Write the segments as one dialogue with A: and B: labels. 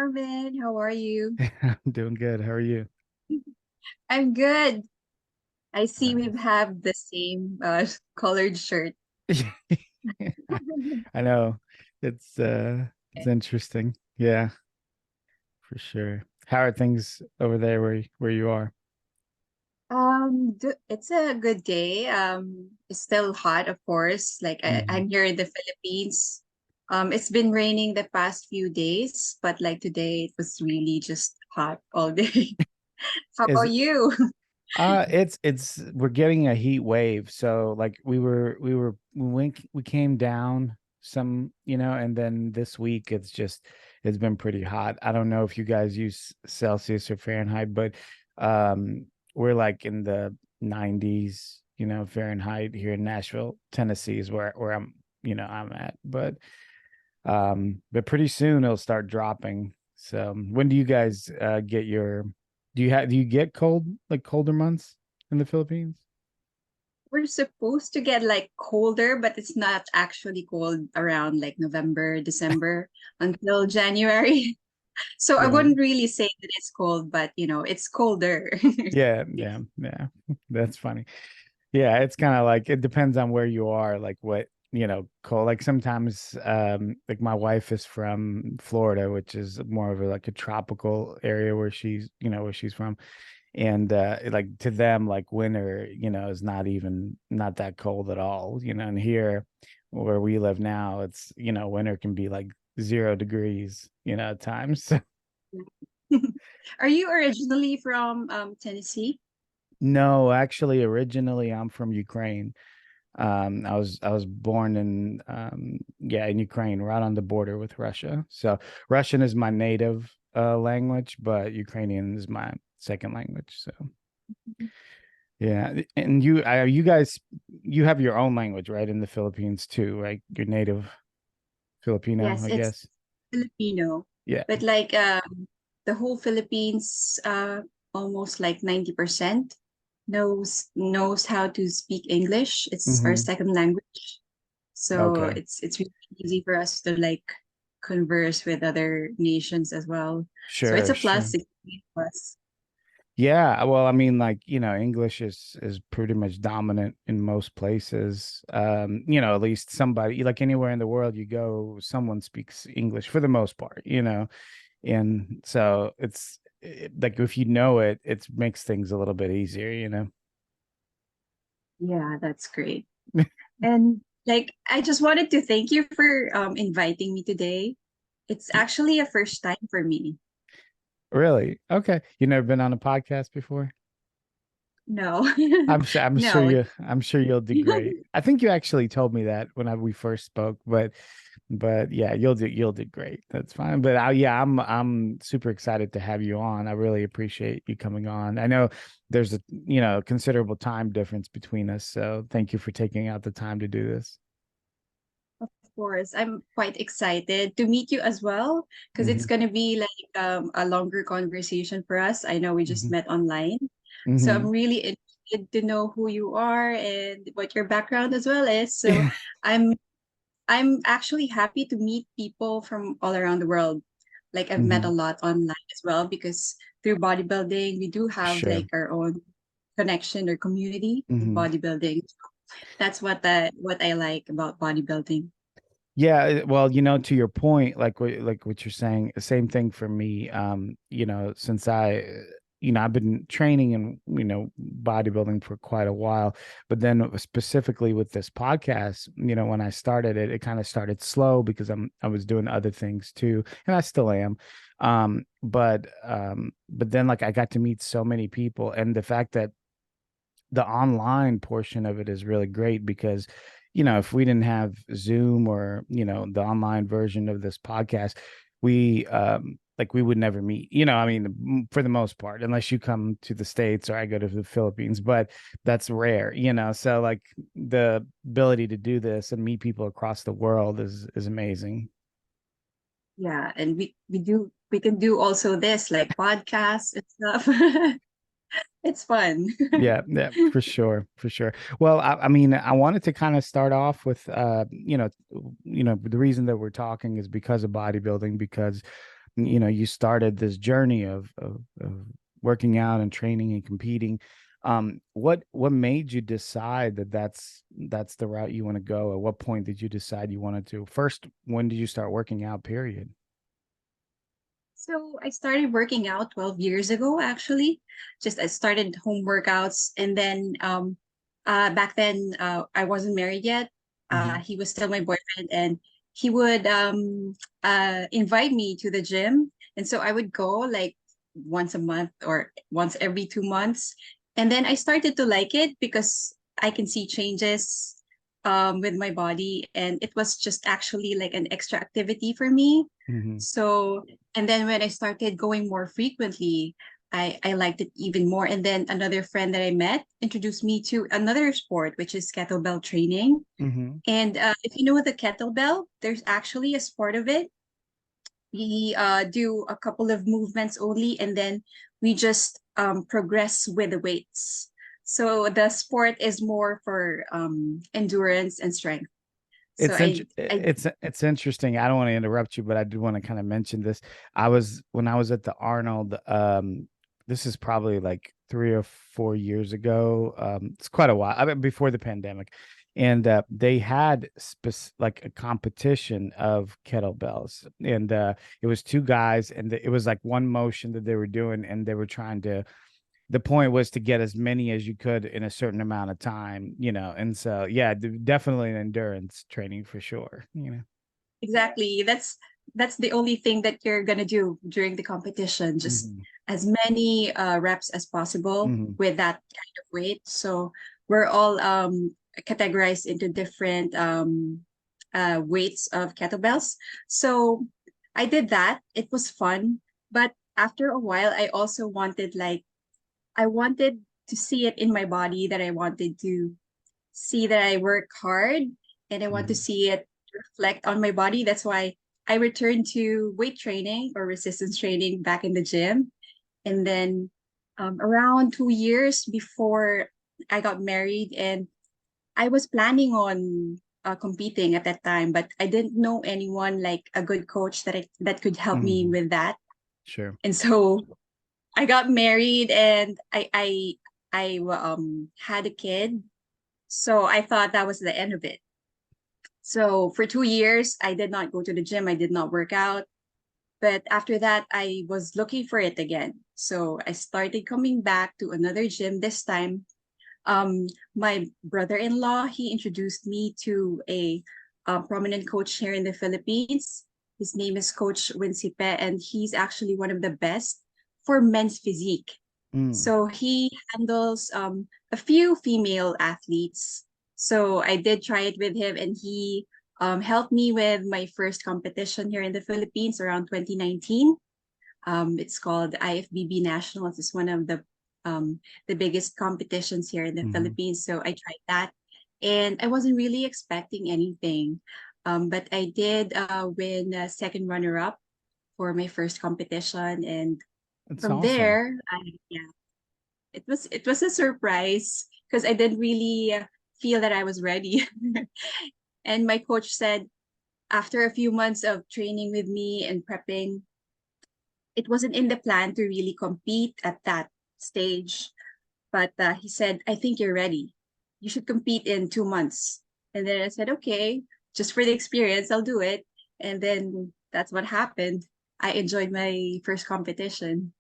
A: Marvin. How are you?
B: I'm doing good. How are you?
A: I'm good. I see we
B: Nice.
A: have the same colored shirt.
B: I know. It's interesting. Yeah, for sure. How are things over there where you are?
A: It's a good day. It's still hot, of course.
B: Mhm.
A: I'm here in the Philippines. It's been raining the past few days, but like today it was really just hot all day. How
B: Is
A: about you?
B: it's we're getting a heat wave. So like we came down some, and then this week it's been pretty hot. I don't know if you guys use Celsius or Fahrenheit, but we're like in the 90s, Fahrenheit here in Nashville, Tennessee is where I'm at. But pretty soon it'll start dropping. So when do you guys get your do you get colder months in the Philippines?
A: We're supposed to get like colder, but it's not actually cold around like November, December until January. So I
B: Right.
A: wouldn't really say that it's cold, but it's colder.
B: Yeah. That's funny. Yeah, it's kind of like it depends on where you are, like what, cold. Like sometimes like my wife is from Florida, which is more of like a tropical area where she's from. And like to them, like winter, is not that cold at all, and here where we live now, it's, winter can be like 0 degrees, at times.
A: Are you originally from Tennessee?
B: No, actually, originally I'm from Ukraine. I was born in in Ukraine, right on the border with Russia. So Russian is my native language, but Ukrainian is my second language. So yeah, and you guys, you have your own language, right, in the Philippines too, right? Your native Filipino,
A: Yes,
B: I
A: it's
B: guess.
A: Filipino,
B: Yeah.
A: but like the whole Philippines, almost like 90% knows how to speak English. It's our
B: Hmm.
A: second language. So
B: Okay.
A: it's really easy for us to like converse with other nations as well. So it's
B: Sure,
A: a plus,
B: sure.
A: 16 plus.
B: Yeah, well, I mean, like, English is pretty much dominant in most places. At least somebody, like anywhere in the world you go, someone speaks English for the most part, And so like if you know it, it makes things a little bit easier.
A: Yeah, that's great. And like I just wanted to thank you for inviting me today. It's actually a first time for me.
B: Really? Okay. You never been on a podcast before?
A: No. No.
B: I'm sure you'll do great. I think you actually told me that when we first spoke, but yeah, you'll do great. That's fine. But yeah, I'm super excited to have you on. I really appreciate you coming on. I know there's a considerable time difference between us, so thank you for taking out the time to do this.
A: Of course, I'm quite excited to meet you as well because it's
B: Hmm.
A: going to be like a longer conversation for us. I know we just
B: Hmm.
A: met online. So I'm
B: Hmm.
A: really interested to know who you are and what your background as well is. So I'm I'm actually happy to meet people from all around the world. Like I've met a
B: Hmm.
A: lot online as well because through bodybuilding, we do have
B: Sure.
A: like our own connection or community in
B: Hmm.
A: bodybuilding. That's what I like about bodybuilding.
B: Yeah, well, to your point, like what you're saying, same thing for me. Since I've been training and bodybuilding for quite a while, but then specifically with this podcast, when I started it, it kind of started slow because I was doing other things too, and I still am. But then like I got to meet so many people, and the fact that the online portion of it is really great because if we didn't have Zoom or the online version of this podcast, we like we would never meet, I mean, for the most part, unless you come to the States or I go to the Philippines, but that's rare, so like the ability to do this and meet people across the world is amazing.
A: Yeah, and we can do also this like podcasts and stuff. It's fun.
B: Yeah, for sure, for sure. Well, I mean, I wanted to kind of start off with, the reason that we're talking is because of bodybuilding, because you started this journey of working out and training and competing. What made you decide that that's the route you want to go? At what point did you decide you wanted to? First, when did you start working out, period?
A: So I started working out 12 years ago, actually. Just I started home workouts, and then back then I wasn't married yet.
B: Hmm.
A: He was still my boyfriend, and he would invite me to the gym, and so I would go like once a month or once every 2 months, and then I started to like it because I can see changes with my body, and it was just actually like an extra activity for me.
B: Hmm.
A: So and then when I started going more frequently, I liked it even more. And then another friend that I met introduced me to another sport, which is kettlebell training.
B: Hmm.
A: And if you know the kettlebell, there's actually a sport of it. We do a couple of movements only, and then we just progress with the weights. So the sport is more for endurance and strength. So I
B: It's interesting. I don't want to interrupt you, but I do want to kind of mention this. When I was at the Arnold, this is probably like 3 or 4 years ago. It's quite a while. I mean, before the pandemic, and they had like a competition of kettlebells, and it was two guys, and it was like one motion that they were doing, and they were trying to, the point was to get as many as you could in a certain amount of time, and so yeah, definitely an endurance training for sure.
A: Exactly. That's the only thing that you're gonna do during the competition. Just
B: Hmm.
A: as many reps as possible
B: Hmm.
A: with that kind of weight. So we're all categorized into different weights of kettlebells. So I did that. It was fun, but after a while, I also wanted I wanted to see it in my body, that I wanted to see that I work hard, and I want to
B: Hmm.
A: see it reflect on my body. That's why I returned to weight training or resistance training back in the gym. And then around 2 years before I got married, and I was planning on competing at that time, but I didn't know anyone like a good coach that could help me
B: Hmm.
A: with that.
B: Sure.
A: And so I got married, and I had a kid. So I thought that was the end of it. So for 2 years, I did not go to the gym. I did not work out. But after that, I was looking for it again. So I started coming back to another gym. This time, my brother-in-law, he introduced me to a prominent coach here in the Philippines. His name is Coach Winsipe, and he's actually one of the best for men's physique.
B: Mm.
A: So he handles a few female athletes. So I did try it with him, and he helped me with my first competition here in the Philippines around 2019. It's called IFBB Nationals. It's one of the biggest competitions here in the
B: Hmm.
A: Philippines. So I tried that, and I wasn't really expecting anything, but I did win a second runner-up for my first competition, and
B: It's
A: from
B: awesome.
A: there, yeah, it was a surprise because I didn't really feel that I was ready. And my coach said after a few months of training with me and prepping, it wasn't in the plan to really compete at that stage. But he said, I think you're ready. You should compete in 2 months. And then I said, okay, just for the experience, I'll do it. And then that's what happened. I enjoyed my first competition.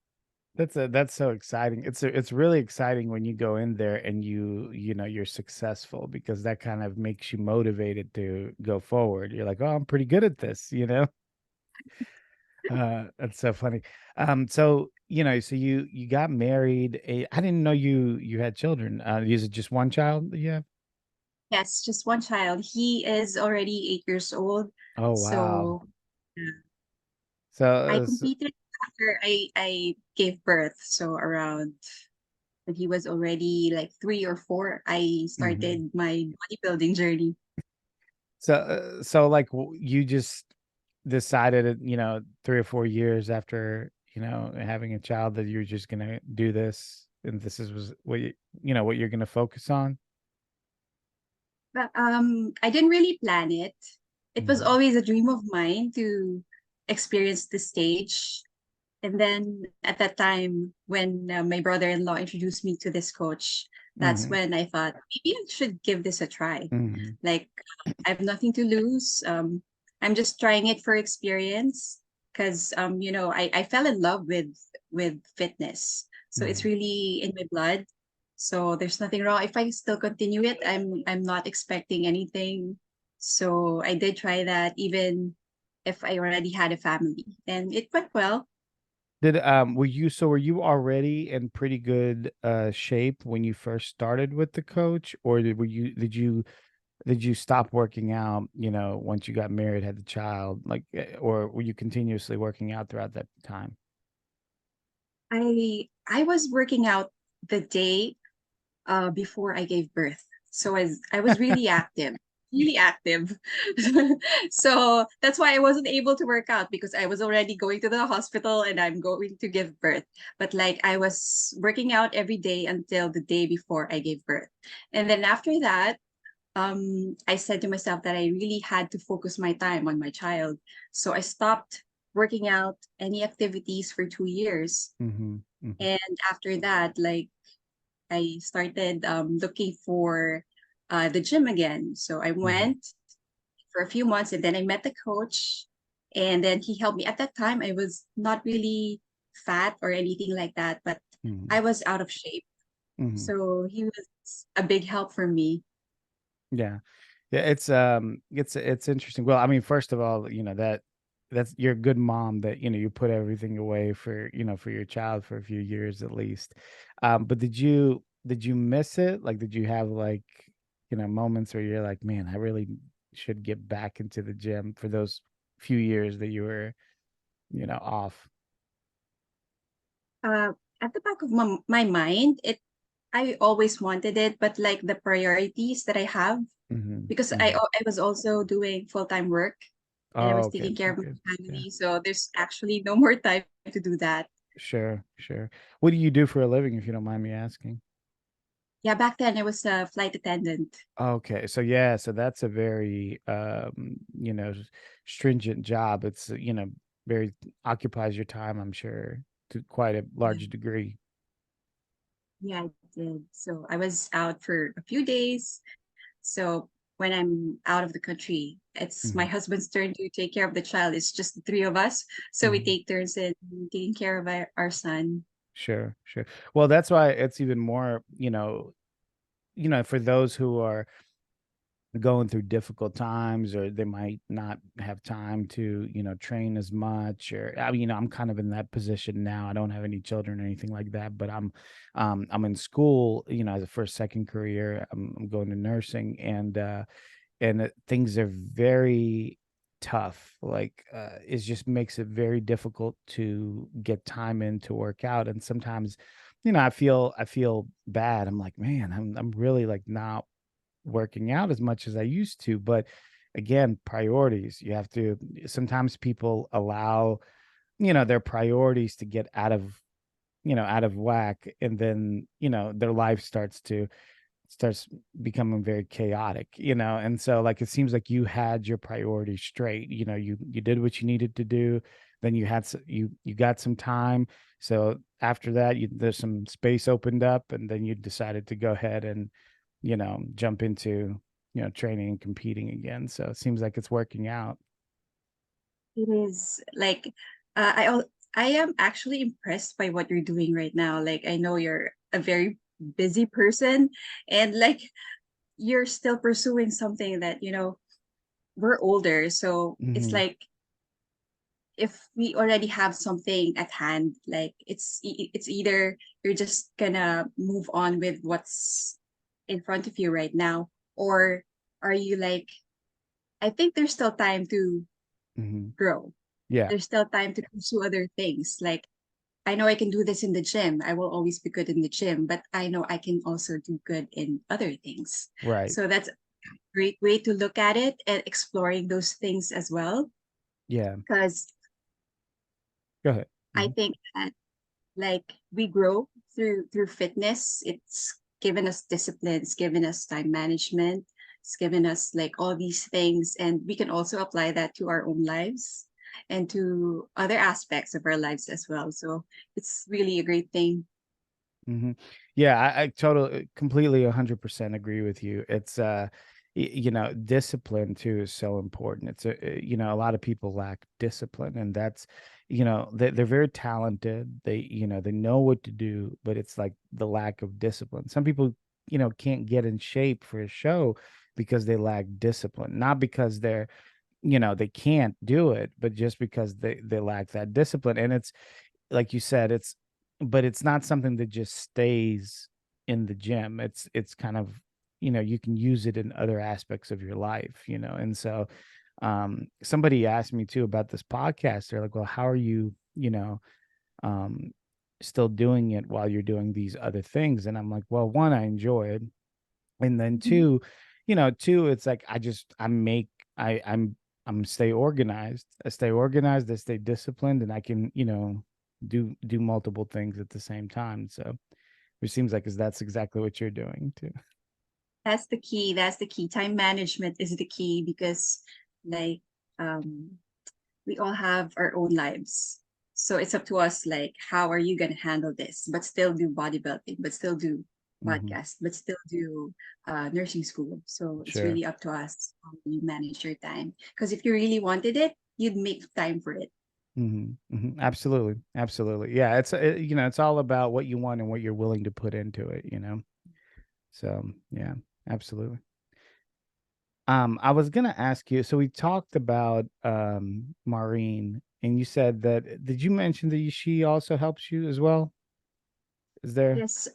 B: That's so exciting. It's really exciting when you go in there and you're successful, because that kind of makes you motivated to go forward. You're like, oh, I'm pretty good at this. That's so funny. So so you got married. I didn't know you had children. Is it just one child that you have?
A: Yes, just one child. He is already 8 years old.
B: Oh wow.
A: So
B: So,
A: I competed after I gave birth. So around when he was already like 3 or 4, I
B: mhm.
A: started my bodybuilding journey.
B: So like you just decided, 3 or 4 years after having a child, that you're just gonna do this, and this is was what what you're gonna focus on.
A: But I didn't really plan it. It was
B: Mhm.
A: always a dream of mine to experienced the stage. And then at that time, when my brother-in-law introduced me to this coach, that's
B: Mm-hmm.
A: when I thought maybe I should give this a try.
B: Mm-hmm.
A: Like, I have nothing to lose. I'm just trying it for experience because I fell in love with fitness. So it's
B: Mm-hmm.
A: really in my blood. So there's nothing wrong. If I still continue it, I'm not expecting anything. So I did try that even if I already had a family, and it went well.
B: Did were you already in pretty good shape when you first started with the coach, or did you stop working out, once you got married, had the child, like, or were you continuously working out throughout that time?
A: I was working out the day before I gave birth. So I was really active, really active. So that's why I wasn't able to work out because I was already going to the hospital and I'm going to give birth. But like I was working out every day until the day before I gave birth. And then after that, I said to myself that I really had to focus my time on my child. So I stopped working out any activities for 2 years.
B: Mm-hmm. Mm-hmm.
A: And after that, like I started looking for the gym again. So I
B: Mm-hmm.
A: went for a few months and then I met the coach and then he helped me. At that time, I was not really fat or anything like that, but
B: Mm-hmm.
A: I was out of shape.
B: Mm-hmm.
A: So he was a big help for me.
B: Yeah. Yeah, it's interesting. Well, I mean, first of all, that's you're a good mom that, you put everything away for, for your child for a few years at least. But did you miss it? Like, did you have like, moments where you're like, man, I really should get back into the gym for those few years that you were, off?
A: Uh, at the back of my mind, I always wanted it, but like the priorities that I have,
B: Hmm.
A: because
B: Hmm.
A: I was also doing full-time work and I
B: Oh,
A: was
B: okay.
A: taking care of my
B: Good. Yeah.
A: family. So there's actually no more time to do that.
B: Sure, sure. What do you do for a living, if you don't mind me asking?
A: Yeah, back then I was a flight attendant.
B: Okay, so yeah, so that's a very stringent job. It's very occupies your time, I'm sure, to quite a
A: Yeah,
B: large degree.
A: yeah, I did. So I was out for a few days. So when I'm out of the country, it's my
B: Hmm.
A: husband's turn to take care of the child. It's just the three of us. So we
B: Hmm.
A: take turns in taking care of our son.
B: Sure, sure. Well, that's why it's even more, for those who are going through difficult times, or they might not have time to train as much, or I mean, I'm kind of in that position now. I don't have any children or anything like that, but I'm in school, as a first second career. I'm going to nursing, and things are very tough. Like, it just makes it very difficult to get time in to work out. And sometimes, I feel bad. I'm like, man, I'm really like not working out as much as I used to. But again, priorities. You have to, sometimes people allow, their priorities to get out of whack. And then, their life starts becoming very chaotic, and so, like, it seems like you had your priorities straight. You did what you needed to do, then you got some time. So after that, there's some space opened up, and then you decided to go ahead and jump into training and competing again. So it seems like it's working out.
A: It is like I am actually impressed by what you're doing right now. Like I know you're a very busy person and like you're still pursuing something that, we're older. So it's
B: Hmm.
A: like if we already have something at hand, like it's either you're just gonna move on with what's in front of you right now, or are you like, I think there's still time to
B: Hmm.
A: grow.
B: Yeah.
A: There's still time to pursue other things. Like I know I can do this in the gym. I will always be good in the gym, but I know I can also do good in other things.
B: Right.
A: So that's a great way to look at it and exploring those things as well.
B: Yeah.
A: Because
B: Go ahead.
A: I
B: Hmm.
A: think that like we grow through fitness. It's given us discipline, it's given us time management, it's given us like all these things, and we can also apply that to our own lives. and to other aspects of our lives as well. So it's really a great thing.
B: Hmm. Yeah, I totally, completely, 100% agree with you. It's you know, discipline too is so important. It's you know, a lot of people lack discipline, and that's, you know, they're very talented. They, you know, they know what to do, but it's like the lack of discipline. Some people, you know, can't get in shape for a show because they lack discipline, not because they're, you know, they can't do it, but just because they lack that discipline. And it's like you said, it's, but it's not something that just stays in the gym. It's kind of, you know, you can use it in other aspects of your life, you know. And so somebody asked me too about this podcast. They're like, well, how are you, you know, um still doing it while you're doing these other things? And I'm like, well, one, I enjoy it, and then
A: Mhm.
B: two, you know, two, it's like I just I make I'm stay organized. I stay organized, I stay disciplined, and I can, you know, do multiple things at the same time. So it seems like is that's exactly what you're doing too.
A: That's the key. That's the key. Time management is the key because, like, um, we all have our own lives. So it's up to us, like, how are you going to handle this, but still do bodybuilding, but still do
B: Hmm.
A: podcast, but still do nursing school. So it's
B: Sure.
A: really up to us how you manage your time. Because if you really wanted it, you'd make time for it.
B: Hmm. Hmm. Absolutely. Absolutely. Yeah. It's you know, it's all about what you want and what you're willing to put into it, you know. So yeah, absolutely. I was gonna ask you, so we talked about Maureen, and you said that, did you mention that she also helps you as well? Is there?
A: Yes,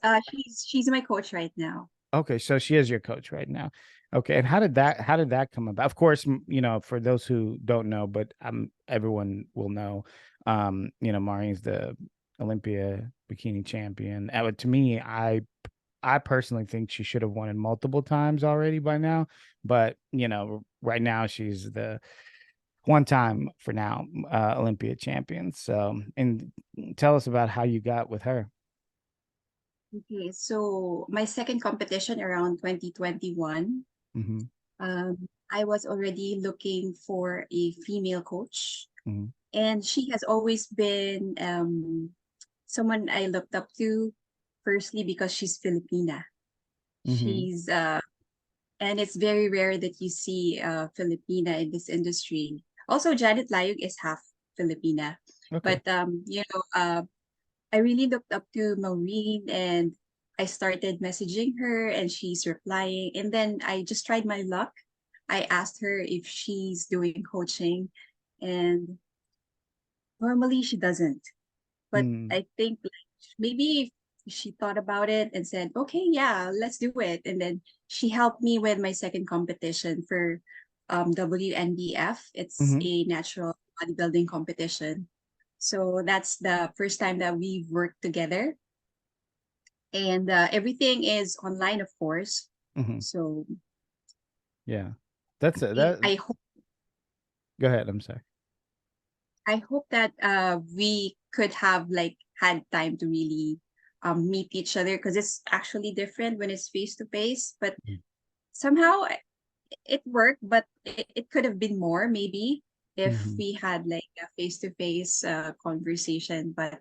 A: she's my coach right now.
B: Okay, so she is your coach right now. Okay, and how did that come about? Of course, you know, for those who don't know, but everyone will know. You know, Maureen's the Olympia bikini champion. To me, I personally think she should have won it multiple times already by now, but you know, right now she's the one time for now Olympia champion. So, and tell us about how you got with her.
A: Okay, so my second competition around 2021,
B: Hmm.
A: I was already looking for a female coach,
B: Hmm.
A: and she has always been someone I looked up to, firstly because she's Filipina.
B: Hmm.
A: She's and it's very rare that you see Filipina in this industry. Also, Janet Layug is half Filipina,
B: Okay.
A: but I really looked up to Maureen, and I started messaging her and she's replying. And then I just tried my luck. I asked her if she's doing coaching, and normally she doesn't. But
B: Mm.
A: I think like maybe she thought about it and said, okay, yeah, let's do it. And then she helped me with my second competition for WNBF. It's
B: Hmm.
A: a natural bodybuilding competition. So that's the first time that we've worked together. And everything is online, of course.
B: Hmm.
A: So
B: Yeah. That's it.
A: I,
B: That,
A: I hope
B: go ahead. I'm sorry.
A: I hope that we could have like had time to really meet each other because it's actually different when it's face to face. But somehow it worked, but it could have been more maybe if
B: Mm-hmm.
A: we had like a face to face conversation. But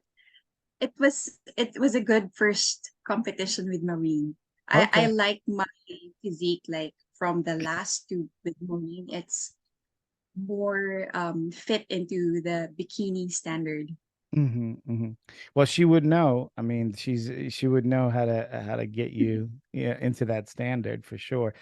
A: it was a good first competition with Maureen. I
B: Okay.
A: like my physique like from the last two with Maureen. It's more fit into the bikini standard.
B: Hmm. Hmm. Well, she would know. I mean, she would know how to get you, yeah, into that standard for sure.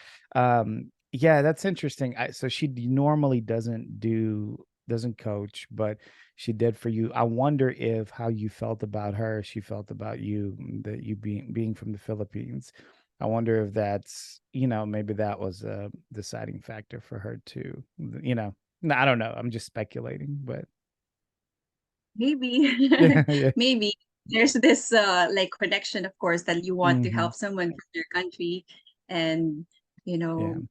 B: Yeah, that's interesting. So she normally doesn't coach, but she did for you. I wonder if how you felt about her, she felt about you, that you being from the Philippines. I wonder if that's, you know, maybe that was a deciding factor for her too. You know, no, I don't know. I'm just speculating, but
A: Maybe,
B: yeah, yeah.
A: maybe there's this like connection, of course, that you want to
B: Hmm.
A: help someone from your country, and you
B: Yeah.
A: know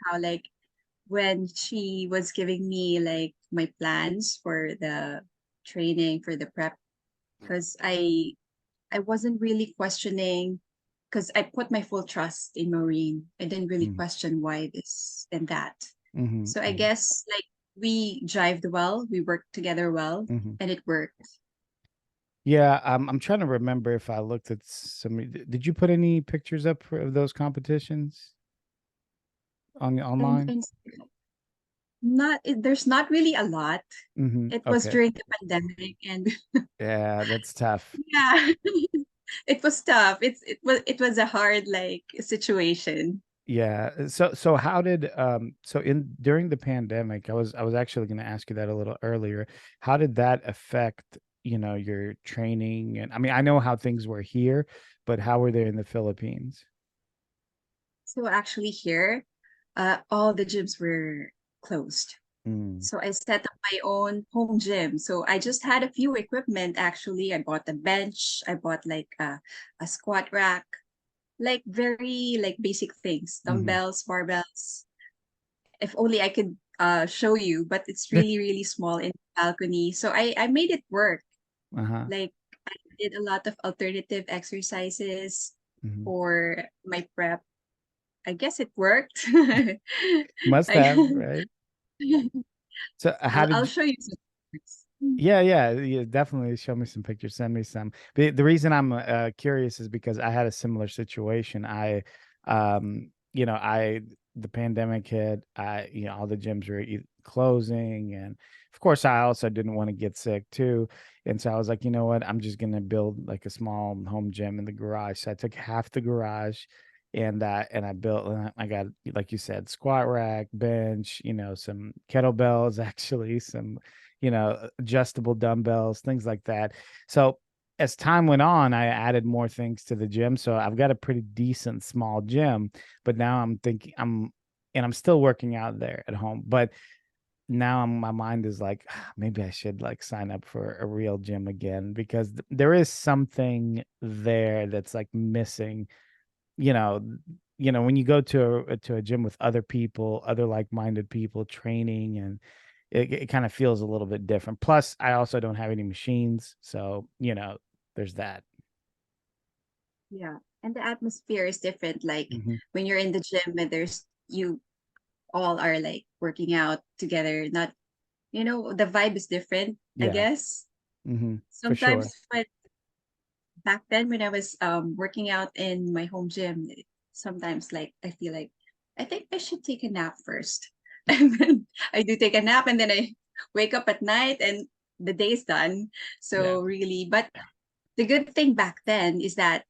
A: how like when she was giving me like my plans for the training for the prep, because I wasn't really questioning because I put my full trust in Maureen. I didn't really
B: Mhm,
A: question why this and that.
B: mhm,
A: So I
B: mhm,
A: guess like we jived well, we worked together well,
B: Hmm.
A: and it worked.
B: Yeah, I'm trying to remember if I looked at some. Did you put any pictures up of those competitions on
A: And,
B: online?
A: and there's not really a lot. It was
B: Okay.
A: during the pandemic, and
B: Yeah, that's tough.
A: yeah, it was tough. It was a hard like situation.
B: Yeah. So how did so in during the pandemic, I was actually going to ask you that a little earlier. How did that affect, your training? And I mean, I know how things were here, but how were they in the Philippines?
A: So actually here, all the gyms were closed.
B: Mm,
A: So I set up my own home gym. So I just had a few equipment actually. I bought a bench, I bought like a squat rack, like very like basic things,
B: hmm.
A: dumbbells, barbells. If only I could show you, but it's really, really small in the balcony. So I made it work.
B: Uh-huh.
A: Like I did a lot of alternative exercises
B: Hmm.
A: for my prep. I guess it worked.
B: Must
A: Like
B: have, right? So how
A: I'll
B: did
A: show you some pictures.
B: yeah, definitely show me some pictures, send me some. The reason I'm curious is because I had a similar situation. I the pandemic hit. All the gyms were closing, and of course, I also didn't want to get sick too. And so I was like, you know what? I'm just gonna build like a small home gym in the garage. So I took half the garage, and I built. And I got, like you said, squat rack, bench, some kettlebells, actually, some adjustable dumbbells, things like that. So as time went on, I added more things to the gym. So I've got a pretty decent small gym, but now I'm thinking and I'm still working out there at home. But now my mind is like, maybe I should like sign up for a real gym again because there is something there that's like missing, you know, when you go to a gym with other people, other like-minded people training, and it kind of feels a little bit different. Plus, I also don't have any machines, so there's that.
A: Yeah. And the atmosphere is different. Like
B: Hmm.
A: when you're in the gym and there's you all are like working out together, not the vibe is different, I
B: Yeah.
A: guess.
B: For
A: Sometimes
B: sure.
A: but back then when I was working out in my home gym, sometimes like I feel like I think I should take a nap first. And then I do take a nap and then I wake up at night and the day is done.
B: Yeah.
A: So really, but the good thing back then is that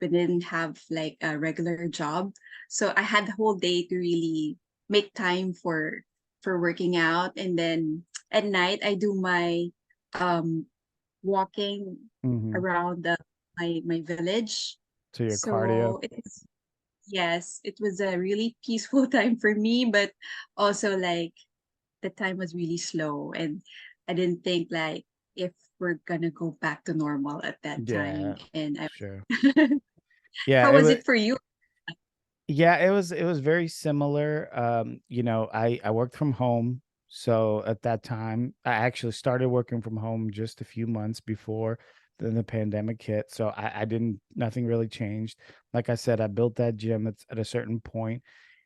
A: we didn't have like a regular job. So I had the whole day to really make time for working out. And then at night I do my um walking
B: Hmm.
A: around my village.
B: So your cardio.
A: So it's yes, it was a really peaceful time for me, but also like the time was really slow and I didn't think like if we're gonna go back to normal at that time.
B: Yeah,
A: And
B: sure.
A: I
B: Yeah,
A: how
B: it
A: was
B: was.
A: it for you?
B: Yeah, it was very similar. I worked from home. So at that time, I actually started working from home just a few months before the pandemic hit. So I didn't nothing really changed. Like I said, I built that gym at a certain point.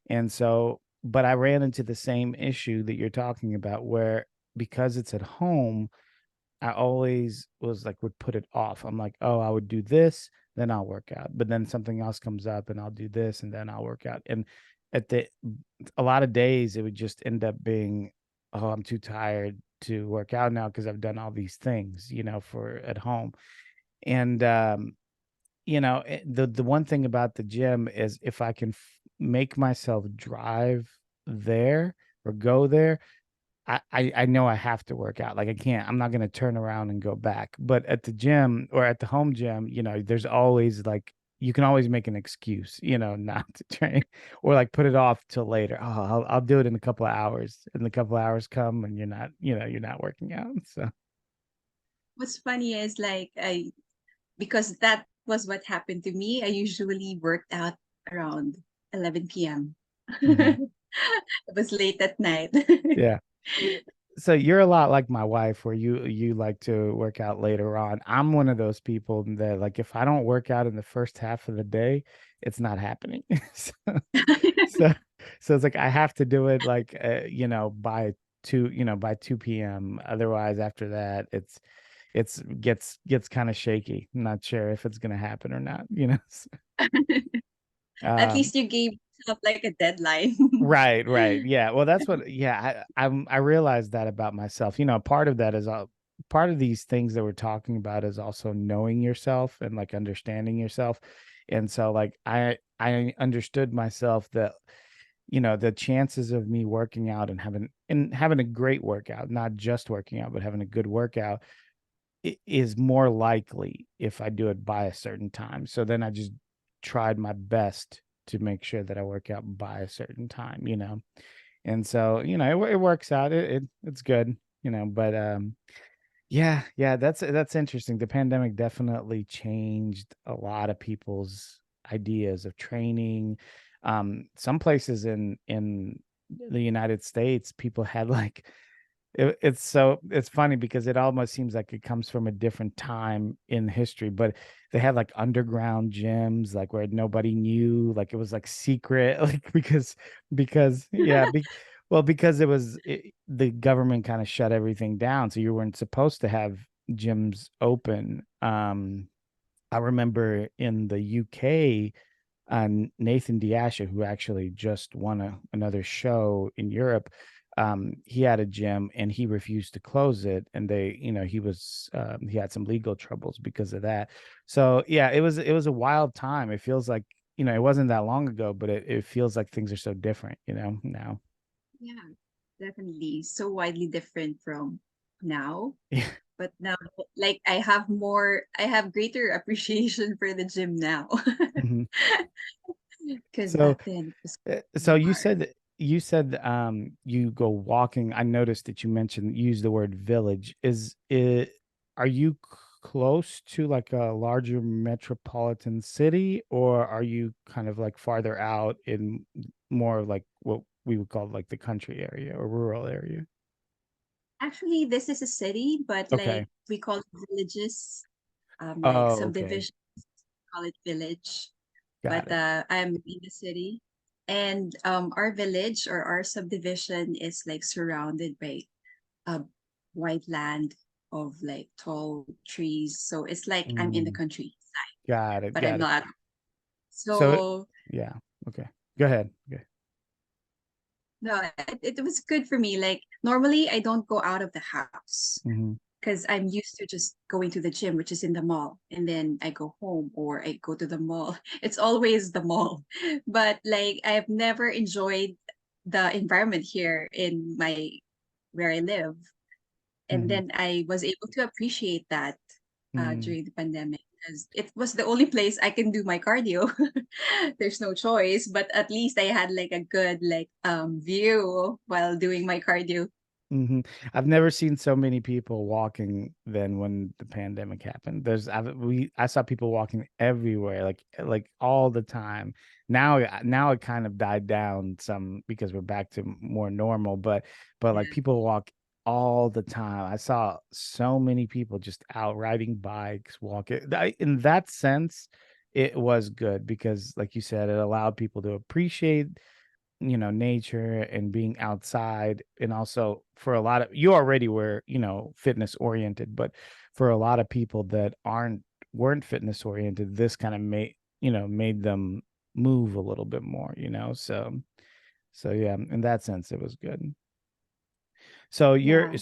B: And so, but I ran into the same issue that you're talking about where because it's at home, I always was like would put it off. I'm like, oh, I would do this, then I'll work out. But then something else comes up and I'll do this and then I'll work out. And at the a lot of days it would just end up being, oh, I'm too tired to work out now because I've done all these things, for at home. And the one thing about the gym is if I can make myself drive there or go there, I know I have to work out. Like I'm not gonna turn around and go back. But at the gym or at the home gym, there's always like you can always make an excuse, not to train or like put it off till later. Oh, I'll do it in a couple of hours. And the couple of hours come and you're not working out. So
A: What's funny is like I because that was what happened to me. I usually worked out around 11 p.m.
B: mhm.
A: It was late at night.
B: Yeah. So you're a lot like my wife, where you like to work out later on. I'm one of those people that, like, if I don't work out in the first half of the day, it's not happening. So so so it's like I have to do it like by 2 p.m. Otherwise, after that, it's gets kind of shaky. I'm not sure if it's gonna happen or not, you know.
A: At
B: Um,
A: least you gave yourself like a deadline.
B: Right, right. Yeah. Well, that's what, yeah, I realized that about myself. Part of that is part of these things that we're talking about is also knowing yourself and like understanding yourself. And so like I understood myself that the chances of me working out and having a great workout, not just working out, but having a good workout is more likely if I do it by a certain time. So then I just tried my best to make sure that I work out by a certain time. And so, it works out. It's good, but yeah, that's interesting. The pandemic definitely changed a lot of people's ideas of training. Some places in the United States, people had like it's funny because it almost seems like it comes from a different time in history, but they had like underground gyms, like where nobody knew, like it was like secret, like because yeah, well, because the government kind of shut everything down, so you weren't supposed to have gyms open. I remember in the UK, Nathan Diasha, who actually just won another show in Europe, he had a gym and he refused to close it, and he had some legal troubles because of that. So yeah, it was a wild time. It feels like it wasn't that long ago, but it feels like things are so different, now.
A: Yeah, definitely. So widely different from now.
B: Yeah.
A: But now, like I have greater appreciation for the gym now.
B: Mhm.
A: Because
B: So
A: back then it was
B: So
A: really
B: you
A: hard.
B: said you go walking. I noticed that you mentioned use the word village. Are you close to like a larger metropolitan city, or are you kind of like farther out in more of like what we would call like the country area or rural area?
A: Actually, this is a city, but
B: Okay.
A: like we call it villages, like
B: Oh, okay.
A: subdivision, call it village.
B: Got
A: But
B: it.
A: I'm in the city, and our village or our subdivision is like surrounded by a wide land of like tall trees. So it's like I'm in the
B: Mm,
A: countryside,
B: got it.
A: but I'm
B: Got it.
A: not.
B: So
A: So
B: yeah. Okay. Go ahead. Okay.
A: no, it was good for me. Like normally I don't go out of the house
B: Hmm.
A: because I'm used to just going to the gym, which is in the mall, and then I go home or I go to the mall. It's always the mall. But like I've never enjoyed the environment here in my where I live. And
B: Hmm.
A: then I was able to appreciate that
B: Hmm.
A: during the pandemic because it was the only place I can do my cardio. There's no choice, but at least I had like a good like view while doing my cardio.
B: Hmm. I've never seen so many people walking than when the pandemic happened. I saw people walking everywhere, like all the time. Now it kind of died down some because we're back to more normal, but like
A: Yeah.
B: people walk all the time. I saw so many people just out riding bikes, walking. In that sense, it was good because, like you said, it allowed people to appreciate nature and being outside. And also for a lot of you already were fitness oriented, but for a lot of people that weren't fitness oriented, this kind of made them move a little bit more, so yeah, in that sense it was good. So
A: Yeah.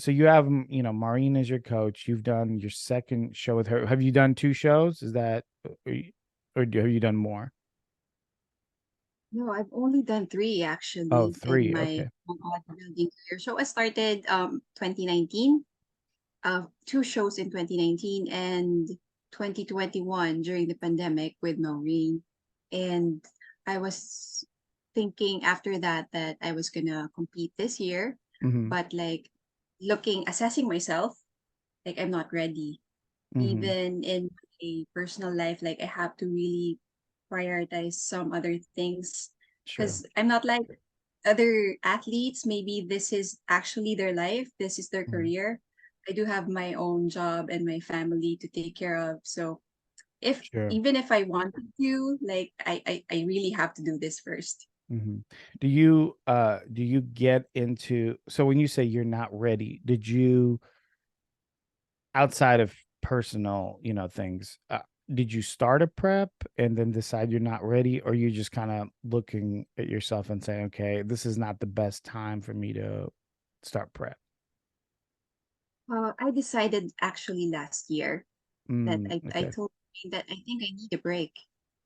B: you have Maureen as your coach. You've done your second show with her. Have you done two shows? Is that have you done more?
A: No, I've only done three
B: Oh,
A: actually in
B: three.
A: my
B: Okay.
A: bodybuilding career. So I started 2019, two shows in 2019 and 2021 during the pandemic with Maureen. And I was thinking after that that I was gonna compete this year,
B: Mm-hmm.
A: but like assessing myself, like I'm not ready.
B: Mm-hmm.
A: Even in a personal life, like I have to really prioritize some other things
B: Sure.
A: because I'm not like other athletes, maybe this is actually their life, this is their
B: Mhm.
A: career. I do have my own job and my family to take care of. So if
B: Sure.
A: even if I wanted to, like I really have to do this first.
B: Hmm. Do you get into, so when you say you're not ready, did you, outside of personal, things, did you start a prep and then decide you're not ready, or you just kind of looking at yourself and saying, okay, this is not the best time for me to start prep?
A: I decided actually last year that I
B: Okay.
A: told me that I think I need a break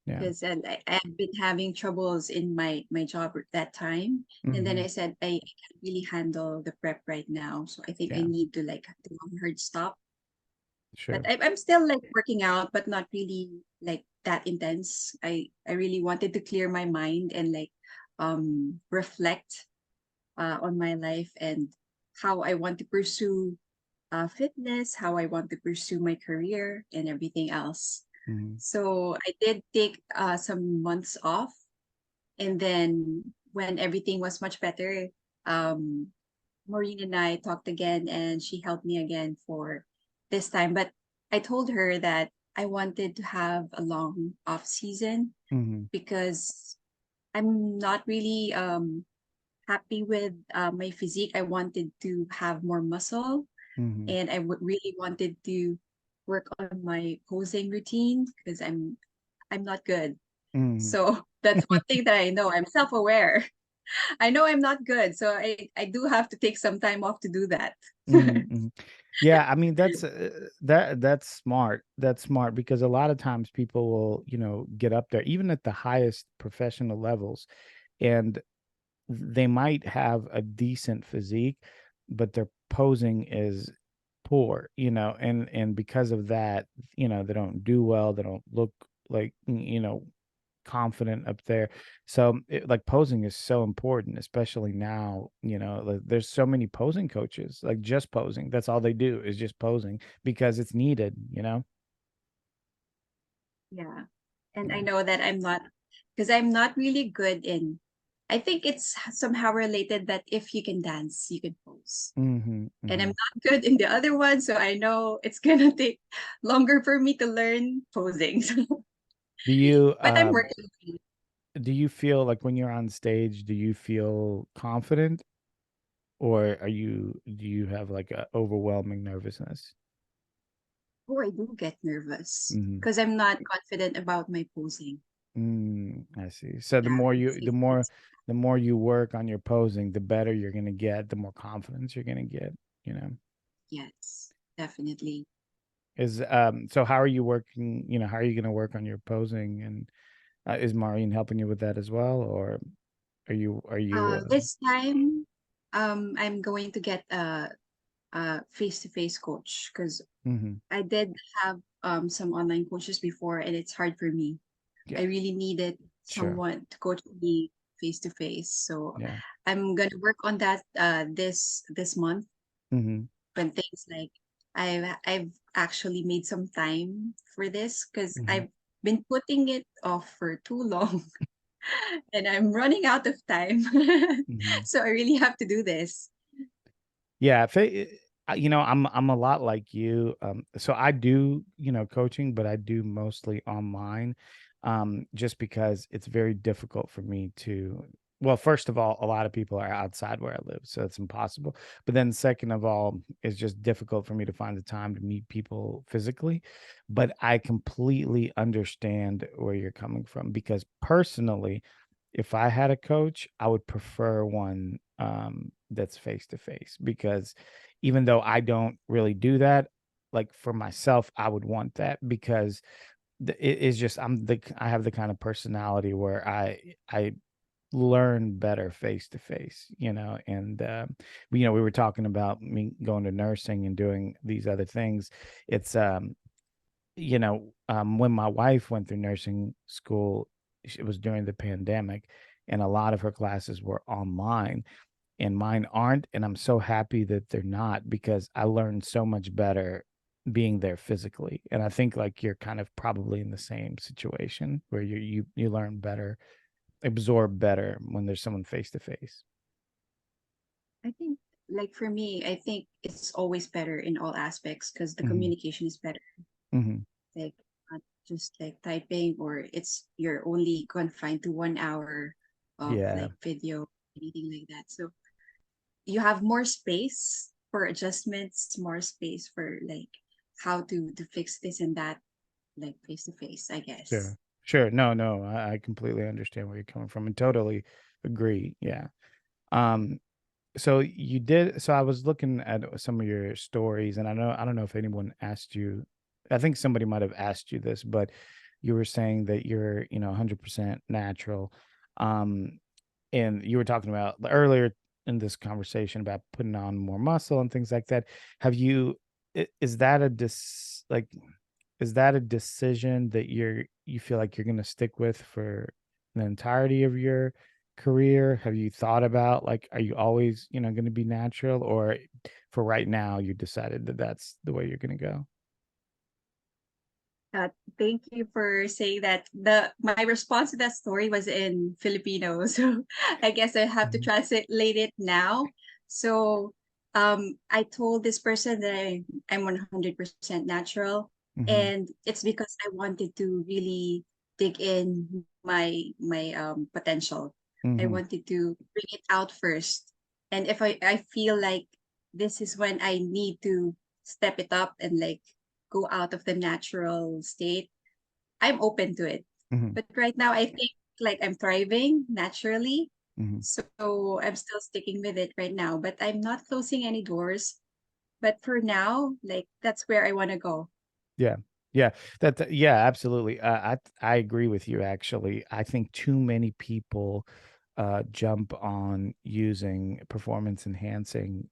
B: Yeah.
A: because I've been having troubles in my job at that time. And then
B: Hmm.
A: I said I can't really handle the prep right now. So I think I
B: Yeah.
A: need to like do a hard stop. But
B: Sure.
A: I'm still like working out, but not really like that intense. I really wanted to clear my mind and like reflect on my life and how I want to pursue fitness, how I want to pursue my career and everything else.
B: Hmm.
A: So I did take some months off. And then when everything was much better, um, Maureen and I talked again and she helped me again for this time. But I told her that I wanted to have a long off season
B: Hmm.
A: because I'm not really happy with my physique. I wanted to have more muscle
B: Hmm.
A: and really wanted to work on my posing routine because I'm not good.
B: Hmm.
A: So that's one thing that I know. I'm self-aware. I know I'm not good, so I do have to take some time off to do that.
B: Hmm. Yeah, I mean that's smart. That's smart because a lot of times people will, get up there even at the highest professional levels, and they might have a decent physique, but their posing is poor, and because of that, they don't do well, they don't look like, confident up there. So like posing is so important, especially now, like, there's so many posing coaches, like just posing. That's all they do is just posing because it's needed.
A: Yeah. And I
B: Yeah.
A: know that I'm not, because I'm not really good in, I think it's somehow related that if you can dance, you can pose.
B: Hmm.
A: And I'm
B: Hmm.
A: not good in the other one, so I know it's gonna take longer for me to learn posing.
B: Do you
A: But I'm working on it.
B: do you feel like when you're on stage, do you feel confident, or do you have like a overwhelming nervousness?
A: Oh, I do get nervous
B: Hmm.
A: because I'm not confident about my posing.
B: I see. So
A: Yeah,
B: the more you work on your posing, the better you're gonna get, the more confidence you're gonna get, you know.
A: yes, definitely.
B: Is so how are you working, how are you gonna work on your posing, and is Maureen helping you with that as well, or are you
A: This time, I'm going to get a face-to-face coach because
B: mhm,
A: I did have some online coaches before, and it's hard for me. I
B: yeah,
A: really needed
B: sure.
A: someone to coach me face-to-face. So
B: Yeah.
A: I'm gonna work on that this month
B: Hmm.
A: when things like I've actually made some time for this because
B: Hmm.
A: I've been putting it off for too long and I'm running out of time.
B: Hmm.
A: So I really have to do this.
B: Yeah, I'm a lot like you. So I do, coaching, but I do mostly online, just because it's very difficult for me to. Well, first of all, a lot of people are outside where I live, so it's impossible. But then, second of all, it's just difficult for me to find the time to meet people physically. But I completely understand where you're coming from because personally, if I had a coach, I would prefer one that's face to face because even though I don't really do that, like for myself, I would want that because it is just I have the kind of personality where I learn better face to face, and we were talking about me going to nursing and doing these other things. It's when my wife went through nursing school, it was during the pandemic, and a lot of her classes were online, and mine aren't. And I'm so happy that they're not because I learned so much better being there physically. And I think like you're kind of probably in the same situation where you learn better absorb better when there's someone face to face?
A: I think, like for me, I think it's always better in all aspects because the
B: Mm-hmm.
A: communication is better.
B: Mm-hmm.
A: Like not just like typing, or you're only confined to 1 hour of
B: Yeah,
A: like video, anything like that. So you have more space for adjustments, more space for like how to fix this and that, like face to face, I guess.
B: sure. Sure. No, no, I completely understand where you're coming from and totally agree. Yeah. Um, so you did, so I was looking at some of your stories, and I don't know if anyone asked you, I think somebody might have asked you this, but you were saying that you're, 100% natural. Um, and you were talking about earlier in this conversation about putting on more muscle and things like that. Have you, is that a like, is that a decision that you feel like you're going to stick with for the entirety of your career? Have you thought about, like, are you always, going to be natural, or for right now you decided that that's the way you're going to go?
A: Uh, Thank you for saying that. The My response to that story was in Filipino, so I guess I have to
B: Mhm.
A: translate it now. So, I told this person that I'm 100% natural,
B: Mhm.
A: and it's because I wanted to really dig in my potential. I
B: Mhm.
A: wanted to bring it out first, and if I feel like this is when I need to step it up and like go out of the natural state, I'm open to it.
B: Mhm.
A: But right now, I think like I'm thriving naturally.
B: Mhm.
A: So I'm still sticking with it right now, but I'm not closing any doors. But for now, like that's where I want to go.
B: Yeah. Yeah. Yeah, absolutely. I agree with you actually. I think too many people jump on using performance enhancing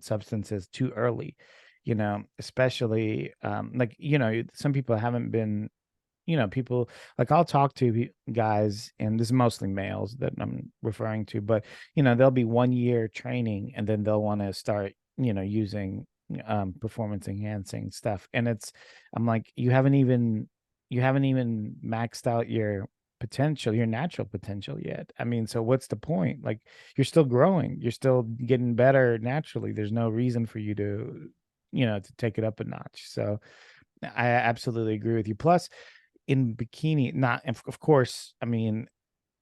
B: substances too early, especially like, some people haven't been, people, like, I'll talk to guys, and this is mostly males that I'm referring to, but they'll be 1 year training and then they'll want to start, using performance enhancing stuff. And I'm like, you haven't even maxed out your potential, your natural potential yet. I mean, so what's the point? Like, you're still growing, you're still getting better naturally. There's no reason for you to, to take it up a notch. So I absolutely agree with you. Plus, in bikini, not of course, I mean,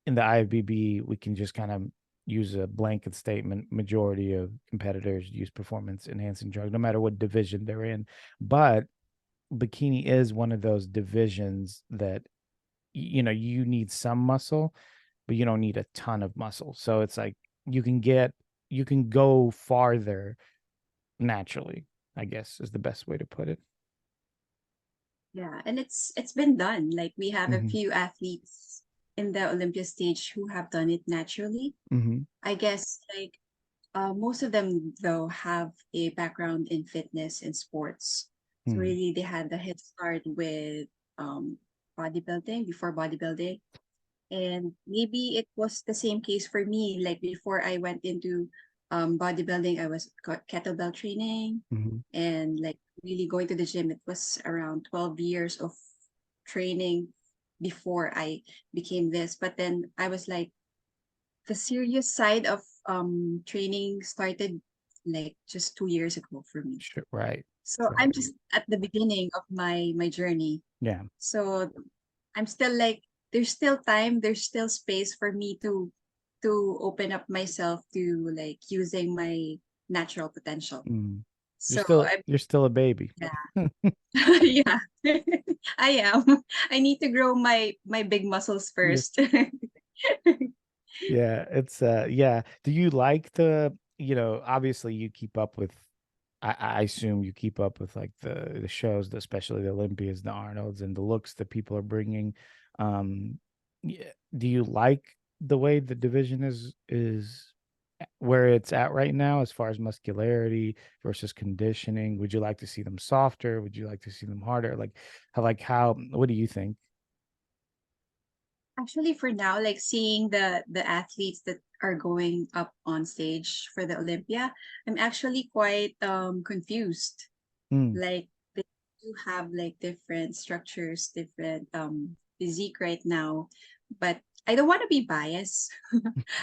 B: in the IFBB, we can just kind of use a blanket statement. Majority of competitors use performance enhancing drugs, no matter what division they're in. But bikini is one of those divisions that you need some muscle, but you don't need a ton of muscle. So it's like you can go farther naturally, I guess is the best way to put it.
A: Yeah, and it's been done. Like we have a
B: Hmm.
A: few athletes in the Olympia stage who have done it naturally.
B: Hmm.
A: I guess like most of them though have a background in fitness and sports. So
B: Hmm.
A: really they had the head start with um bodybuilding, before bodybuilding. And maybe it was the same case for me. Like before I went into bodybuilding, I was got kettlebell training
B: Hmm.
A: and like really going to the gym. It was around 12 years of training before I became this. But then I was like, the serious side of training started like just 2 years ago for me.
B: Sure, right.
A: So
B: Right.
A: I'm just at the beginning of my journey.
B: Yeah.
A: So I'm still like, there's still time, there's still space for me to open up myself to like using my natural potential.
B: Mm.
A: So I'm
B: You're still a baby.
A: yeah. Yeah. I am. I need to grow my big muscles
B: Yeah.
A: first.
B: Yeah, it's yeah. Do you like obviously you keep up with, I assume you keep up with, like, the shows, especially the Olympias, the Arnolds, and the looks that people are bringing. Yeah, do you like the way the division is where it's at right now as far as muscularity versus conditioning? Would you like to see them softer? Would you like to see them harder? Like how what do you think?
A: Actually, for now, like seeing the athletes that are going up on stage for the Olympia, I'm actually quite confused.
B: Mm,
A: Like they do have like different structures, different physique right now, but I don't want to be biased.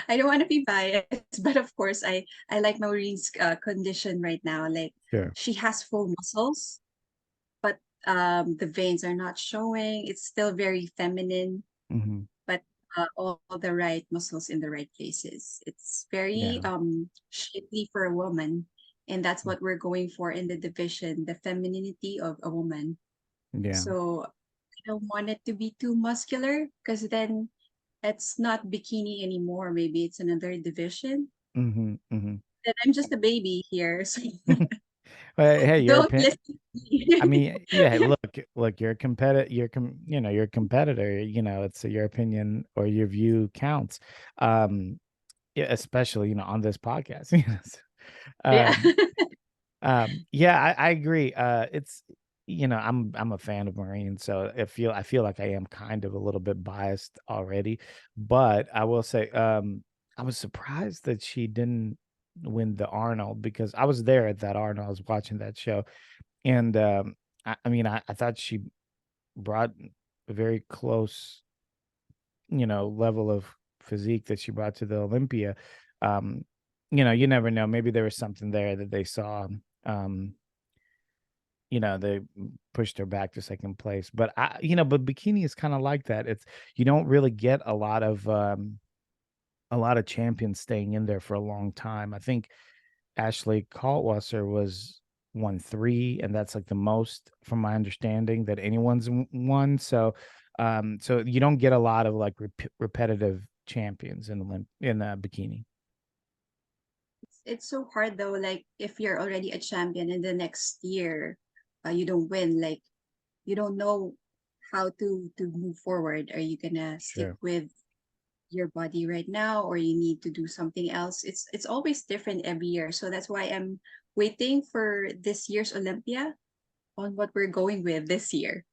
A: I don't want to be biased, but of course, I like Maureen's condition right now. Like
B: Sure.
A: she has full muscles, but the veins are not showing. It's still very feminine,
B: Hmm.
A: but all the right muscles in the right places. It's very
B: Yeah.
A: shapely for a woman, and that's what we're going for in the division, the femininity of a woman.
B: Yeah.
A: So I don't want it to be too muscular because then it's not bikini anymore. Maybe it's another division.
B: Hmm. Hmm.
A: Then I'm just a baby here, so
B: Well, hey, your
A: don't
B: opinion.
A: listen to
B: I
A: me.
B: mean, yeah, look, you're a competitor, you're a competitor, it's your opinion or your view counts. Yeah, especially, on this podcast. Yes.
A: Yeah.
B: Um, yeah, I agree. It's, I'm a fan of Maureen, so I feel like I am kind of a little bit biased already, but I will say, I was surprised that she didn't win the Arnold because I was there at that Arnold. I was watching that show, and I mean, I thought she brought a very close, level of physique that she brought to the Olympia. Um, you never know. Maybe there was something there that they saw. Um, they pushed her back to second place. But but bikini is kind of like that. It's you don't really get a lot of champions staying in there for a long time. I think Ashley Kaltwasser was won 3, and that's like the most, from my understanding, that anyone's won. So you don't get a lot of like repetitive champions in bikini.
A: It's so hard though. Like if you're already a champion and the next year you don't win, like you don't know how to move forward. Are you gonna stick
B: Sure.
A: with your body right now, or you need to do something else? It's always different every year. So that's why I'm waiting for this year's Olympia on what we're going with this year.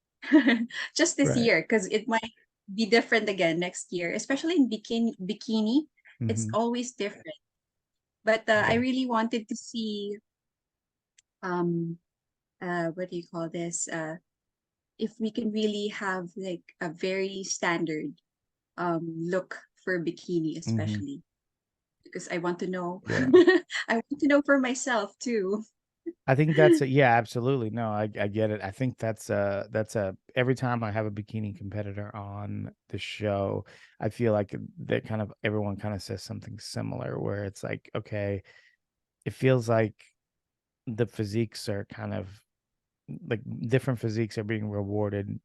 A: Just this
B: Right.
A: year, because it might be different again next year, especially in bikini. It's
B: Hmm.
A: always different. But I
B: Yeah.
A: really wanted to see um what do you call this? If we can really have like a very standard look for bikini,
B: Hmm.
A: especially because I want to know.
B: Yeah.
A: I want to know for myself too.
B: I think yeah, absolutely. No, I get it. I think that's a every time I have a bikini competitor on the show, I feel like that kind of everyone kind of says something similar where it's like, okay, it feels like the physiques are kind of like different physiques are being rewarded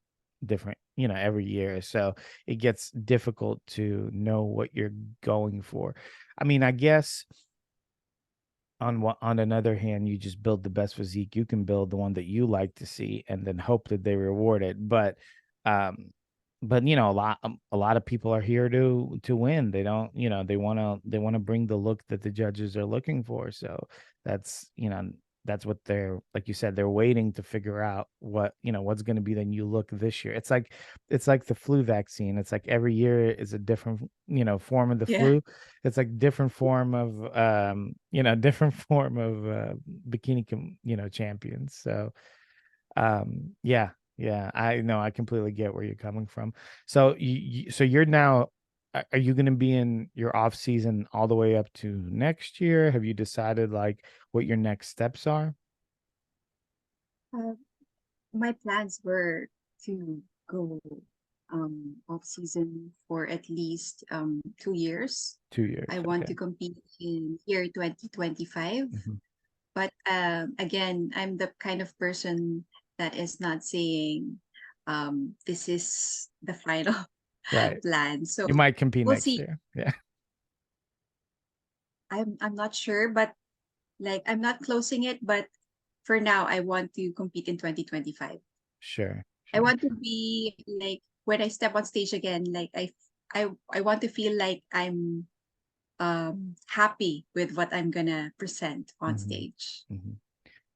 B: different, every year. So it gets difficult to know what you're going for. I mean, I guess on another hand, you just build the best physique you can build, the one that you like to see, and then hope that they reward it. Um, but a lot of people are here to win. They don't, they want to bring the look that the judges are looking for. So that's what they're, like you said, they're waiting to figure out what's going to be the new look this year. It's like the flu vaccine. It's like every year is a different form of the
A: Yeah.
B: flu. It's like different form of different form of bikini champions. So yeah, yeah, I know, I completely get where you're coming from. So so you're now, are you going to be in your off season all the way up to next year? Have you decided like what your next steps are?
A: Uh, my plans were to go off season for at least 2 years.
B: 2 years.
A: I want
B: Okay.
A: to compete in year 2025.
B: Hmm.
A: But again, I'm the kind of person that is not saying this is the final
B: Right.
A: plan. So
B: You might compete
A: we'll
B: next
A: see.
B: year. Yeah.
A: I'm not sure, but like I'm not closing it, but for now I want to compete in 2025.
B: Sure.
A: I
B: Sure.
A: want to be like when I step on stage again, like I want to feel like I'm happy with what I'm gonna present on
B: Hmm.
A: stage.
B: Hmm.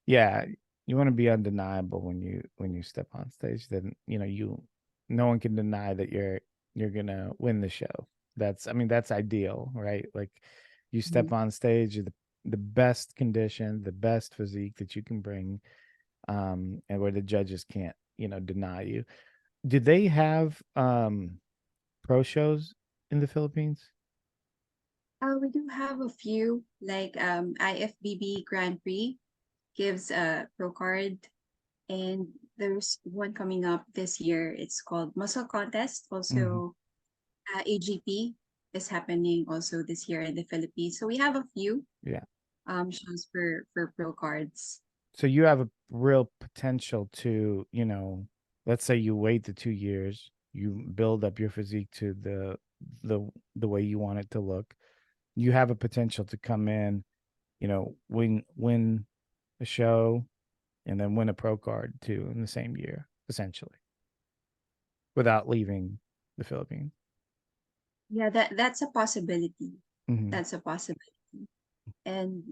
B: Yeah, you want to be undeniable when you step on stage. Then no one can deny that you're gonna win the show. I mean, that's ideal, right? Like you step
A: Mhm.
B: on stage, the best condition, the best physique that you can bring, and where the judges can't deny you. Do they have pro shows in the Philippines?
A: We do have a few, like IFBB Grand Prix gives a pro card, and there's one coming up this year. It's called Muscle Contest.
B: Hmm.
A: Also, AGP is happening also this year in the Philippines. So we have a few
B: Yeah.
A: shows for pro cards.
B: So you have a real potential to, let's say you wait the 2 years, you build up your physique to the the way you want it to look. You have a potential to come in, win a show and then win a pro card too in the same year, essentially, without leaving the Philippines.
A: Yeah, that's a possibility.
B: Hmm.
A: That's a possibility. And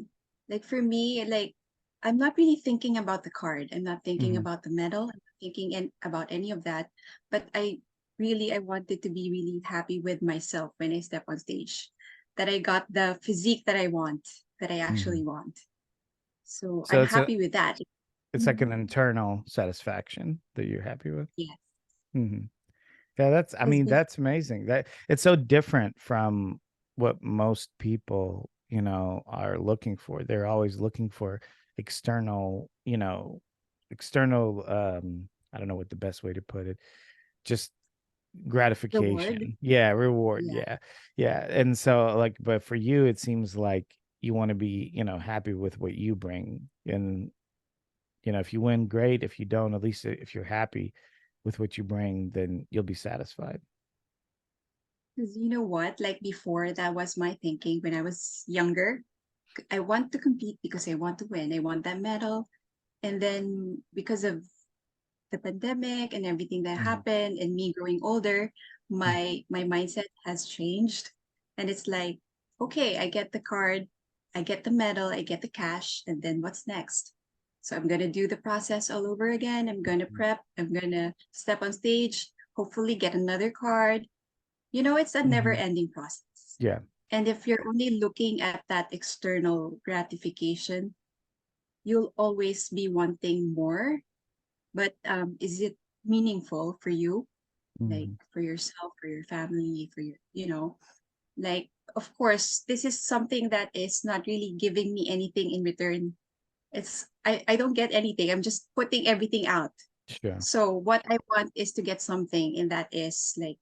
A: like for me, like I'm not really thinking about the card. I'm not thinking
B: Hmm.
A: about the medal. I'm not thinking about any of that. But I wanted to be really happy with myself when I step on stage. That I got the physique that I want, that I
B: Hmm.
A: actually want. So
B: So
A: I'm
B: it's a
A: happy with that.
B: it's like
A: Mhm.
B: an internal satisfaction that you're happy with.
A: Yes.
B: Hmm. Yeah, I
A: Because
B: mean, that's amazing. That it's so different from what most people, are looking for. They're always looking for external, external, I don't know what the best way to put it, just
A: reward.
B: gratification. Yeah, reward.
A: Yeah.
B: Yeah. Yeah. And so like, but for you, it seems like you want to be, happy with what you bring. And, if you win, great. If you don't, at least if you're happy with what you bring, then you'll be satisfied.
A: Because you know what? Like before, that was my thinking when I was younger. I want to compete because I want to win. I want that medal. And then because of the pandemic and everything that
B: Mhm.
A: happened and me growing older,
B: Mhm.
A: my mindset has changed. And it's like, okay, I get the card, I get the medal, I get the cash, and then what's next? So I'm gonna do the process all over again. I'm gonna prep, I'm gonna step on stage, hopefully get another card. It's a
B: Mhm.
A: never-ending process.
B: Yeah.
A: And if you're only looking at that external gratification, you'll always be wanting more. But is it meaningful for you, like
B: Mhm.
A: for yourself, for your family, for like, of course, this is something that is not really giving me anything in return. I don't get anything. I'm just putting everything out.
B: Sure.
A: So what I want is to get something, and that is like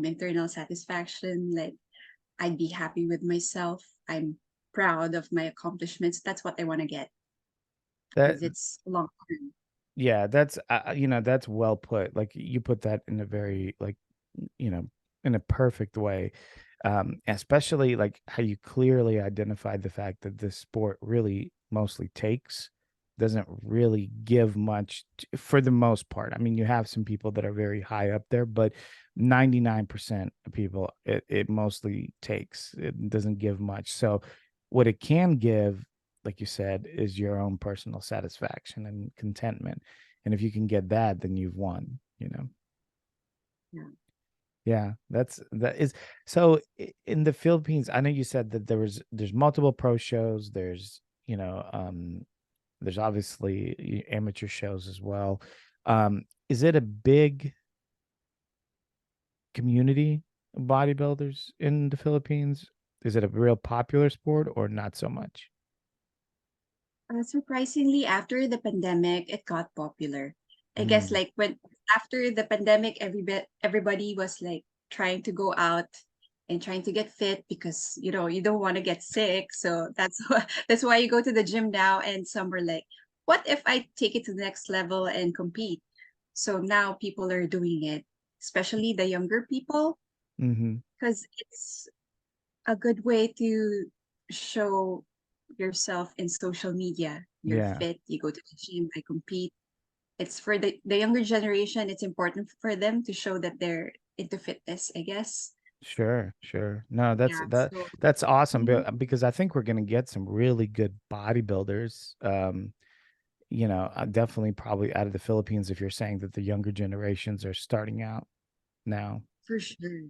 A: internal satisfaction. Like I'd be happy with myself. I'm proud of my accomplishments. That's what I want to get
B: That
A: because it's long term.
B: Yeah, that's that's well put. Like you put that in a very like you know in a perfect way. Especially like how you clearly identified the fact that this sport really mostly takes, doesn't really give much for the most part. I mean, you have some people that are very high up there, but 99% of people it mostly takes. It doesn't give much. So what it can give, like you said, is your own personal satisfaction and contentment. And if you can get that, then you've won.
A: Yeah.
B: Yeah, that is so in the Philippines, I know you said that there's multiple pro shows, there's obviously amateur shows as well. Is it a big community of bodybuilders in the Philippines? Is it a real popular sport or not so much?
A: Surprisingly, after the pandemic, it got popular. I guess
B: Mm,
A: like when after the pandemic, everybody was like trying to go out and trying to get fit because you don't want to get sick. So that's why you go to the gym now. And some were like, "What if I take it to the next level and compete?" So now people are doing it, especially the younger people,
B: mm-hmm.
A: because it's a good way to show yourself in social media. You're
B: Yeah,
A: fit, you go to the gym, I compete. It's for the younger generation, it's important for them to show that they're into fitness, I guess.
B: sure, sure. No,
A: Yeah. So
B: that's awesome
A: mhm,
B: because I think we're gonna get some really good bodybuilders. Definitely probably out of the Philippines if you're saying that the younger generations are starting out now.
A: for sure.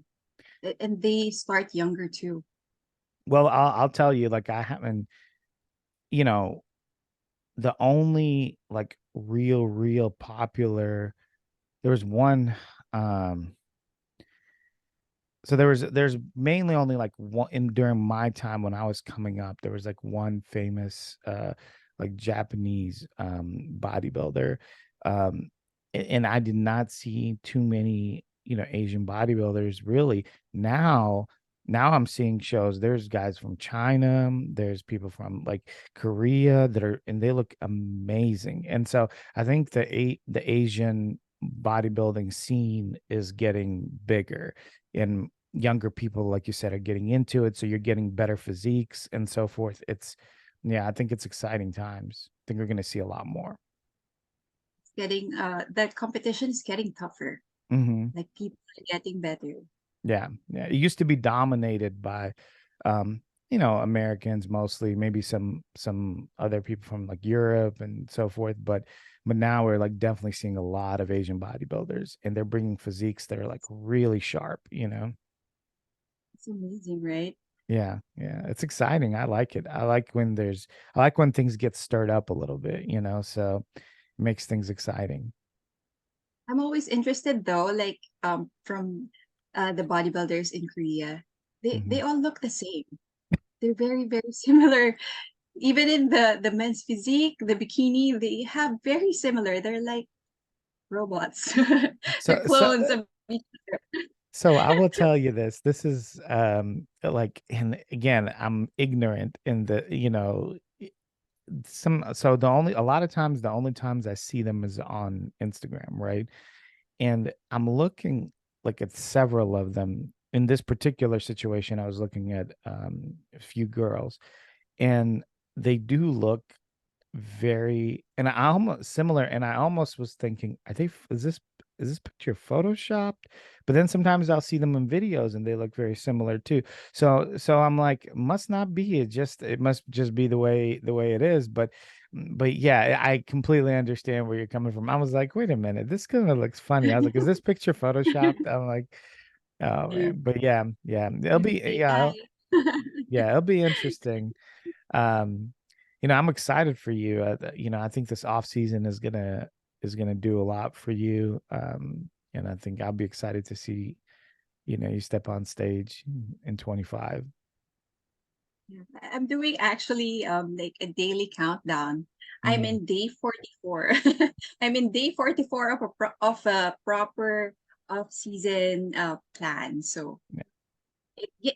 A: And they start younger too.
B: Well, I'll tell you, like I haven't, you know, the only like real popular. There was one. Um, So there's mainly only like one in during my time when I was coming up, there was like one famous like Japanese bodybuilder. Um and I did not see too many, Asian bodybuilders really. Now now I'm seeing shows. There's guys from China, there's people from like Korea that are, and they look amazing. And so I think the Asian bodybuilding scene is getting bigger, and younger people, like you said, are getting into it. So you're getting better physiques and so forth. Yeah, I think it's exciting times. I think we're going to see a lot more.
A: It's getting the competition is getting tougher.
B: Hmm.
A: Like people are getting better.
B: Yeah. Yeah. It used to be dominated by, um, Americans mostly, maybe some other people from like Europe and so forth. But now we're like definitely seeing a lot of Asian bodybuilders, and they're bringing physiques that are like really sharp.
A: It's amazing, right?
B: Yeah, yeah, it's exciting. I like it. I like when things get stirred up a little bit, so it makes things exciting.
A: I'm always interested though, like from the bodybuilders in Korea. They
B: Hmm.
A: all look the same. They're very, very similar. Even in the men's physique, the bikini, they have very similar. They're like robots. They're
B: So so
A: clones of each other.
B: so I will tell you this. This is like, and again, I'm ignorant in some, so the only a lot of times the only times I see them is on Instagram, right? And I'm looking like at several of them. In this particular situation, I was looking at a few girls, and they do look very, and I almost similar, and I almost was thinking, is this picture photoshopped? But then sometimes I'll see them in videos and they look very similar too. So I'm like, must not be, it must just be the way it is. But yeah, I completely understand where you're coming from. I was like, wait a minute, this kind of looks funny. I was like, is this picture photoshopped? I'm like, oh man. But yeah, yeah,
A: Maybe AI.
B: it'll be interesting. um I'm excited for you. I think this off season is gonna do a lot for you. And I think I'll be excited to see, you step on stage in 25.
A: Yeah, I'm doing actually like a daily countdown. I'm
B: Hmm.
A: in day 44. I'm in day 44 of a proper off-season plan. So
B: Yeah.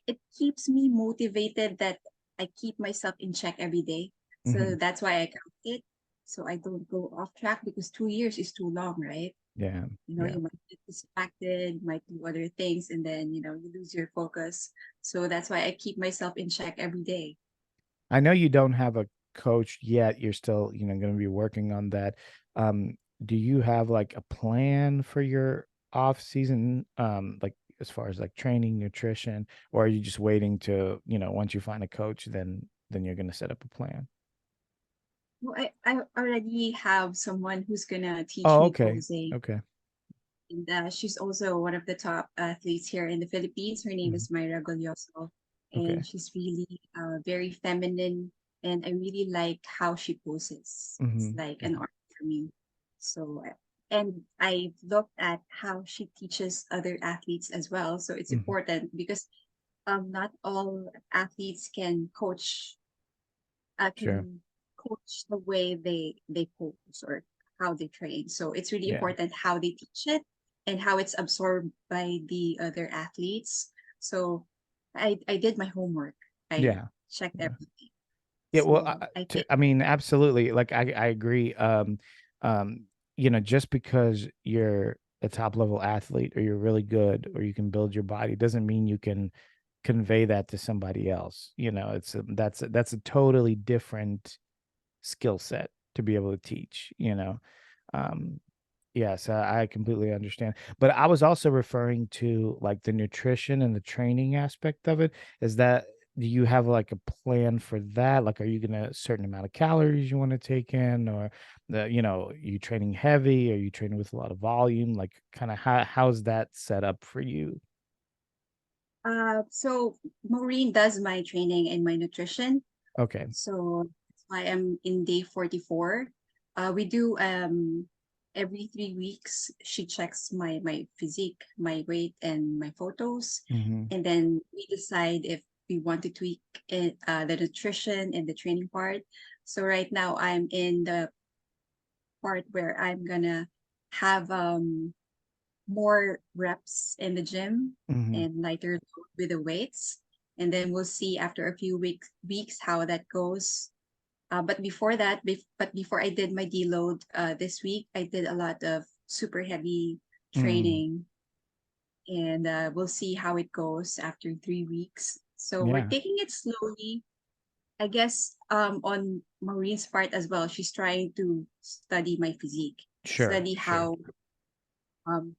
A: it keeps me motivated that I keep myself in check every day.
B: Hmm.
A: So that's why I count it. So I don't go off track because 2 years is too long, right?
B: Yeah. Yeah.
A: You might get distracted, might do other things, and then, you lose your focus. So that's why I keep myself in check every day.
B: I know you don't have a coach yet. You're still, going to be working on that. Do you have like a plan for your off season, like as far as like training, nutrition, or are you just waiting to, once you find a coach, then you're going to set up a plan?
A: Well, I already have someone who's gonna teach
B: Oh,
A: me
B: okay.
A: posing.
B: Okay.
A: And she's also one of the top athletes here in the Philippines. Her name
B: Mhm.
A: is Myra Golyoso.
B: Okay.
A: And she's really very feminine. And I really like how she poses. It's
B: Hmm.
A: like an
B: Hmm.
A: art for me. So, and I looked at how she teaches other athletes as well. So it's
B: Hmm.
A: important because not all athletes
B: Sure.
A: can coach the way they pose or how they train. So it's really
B: Yeah.
A: important how they teach it and how it's absorbed by the other athletes. So I did my homework. I
B: Yeah.
A: checked
B: Yeah.
A: everything.
B: Yeah, well,
A: So I think
B: I mean, absolutely. Like, I agree. Um, just because you're a top level athlete or you're really good or you can build your body doesn't mean you can convey that to somebody else. That's a totally different skill set to be able to teach. Um, Yes, I completely understand. But I was also referring to like the nutrition and the training aspect of it. Is that, do you have like a plan for that? Like, are you gonna a certain amount of calories you want to take in, or you training heavy? Are you training with a lot of volume? Like, kind of how's that set up for you?
A: so Maureen does my training and my nutrition.
B: Okay.
A: So that's why I'm in day 44. We do every 3 weeks she checks my physique, my weight, and my photos,
B: Mm-hmm.
A: and then we decide if we want to tweak it, the nutrition and the training part. So right now I'm in the part where I'm gonna have more reps in the gym
B: Mm-hmm.
A: and lighter load with the weights, and then we'll see after a few weeks how that goes. But before that, but before I did my deload this week, I did a lot of super heavy
B: Mm.
A: training, and we'll see how it goes after 3 weeks. So we're
B: Yeah,
A: taking it slowly. I guess on Maureen's part as well, she's trying to study my physique,
B: sure,
A: study
B: sure.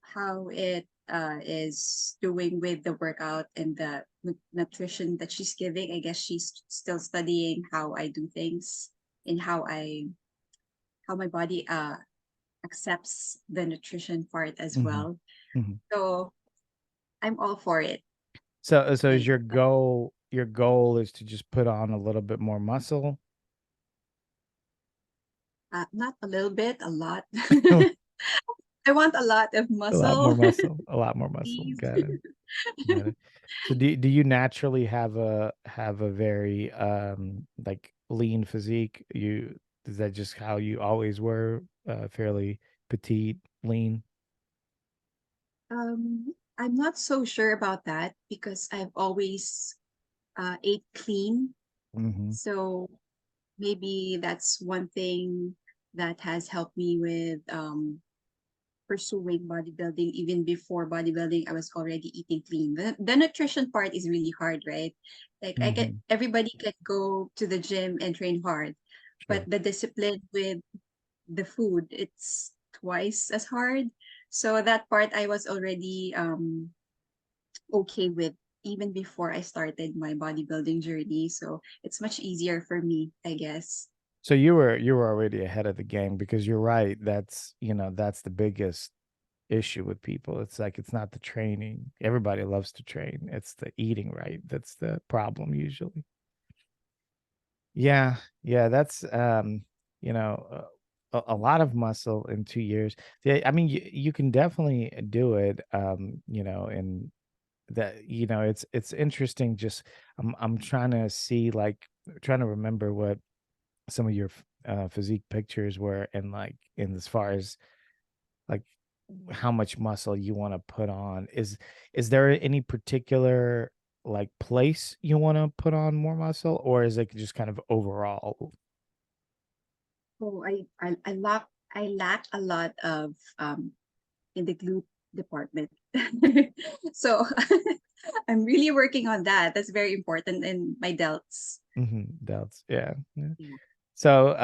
A: how it is doing with the workout and the nutrition that she's giving. I guess she's still studying how I do things and how my body accepts the nutrition part as
B: Mm-hmm.
A: well.
B: Mm-hmm.
A: So I'm all for it.
B: So is
A: And
B: your goal is to just put on a little bit more muscle?
A: not a little bit, a lot.
B: A
A: I want a lot of
B: lot
A: muscle,
B: more muscle, a lot more muscle.
A: please.
B: Got it. Got it. So do you naturally have a very like lean physique? You Is that just how you always were? Fairly petite, lean?
A: I'm not so sure about that because I've always ate clean.
B: Mm-hmm.
A: So maybe that's one thing that has helped me with pursuing bodybuilding. Even before bodybuilding, I was already eating clean. The nutrition part is really hard, right? Like
B: Mm-hmm.
A: everybody can go to the gym and train hard, but
B: Sure.
A: the discipline with the food, it's twice as hard. So that part I was already okay with even before I started my bodybuilding journey. So it's much easier for me, I guess.
B: So you were already ahead of the game because you're right. That's, that's the biggest issue with people. It's like it's not the training. Everybody loves to train. It's the eating right. That's the problem usually. Yeah, yeah, that's a lot of muscle in 2 years. Yeah, I mean you can definitely do it. And that it's interesting. Just I'm trying to see like trying to remember what some of your physique pictures were, and like in as far as like how much muscle you want to put on. Is there any particular like place you want to put on more muscle, or is it just kind of overall?
A: So I lack a lot of in the glute department. So I'm really working on that. That's very important in my delts.
B: Doubts. Yeah. Yeah.
A: Yeah.
B: So,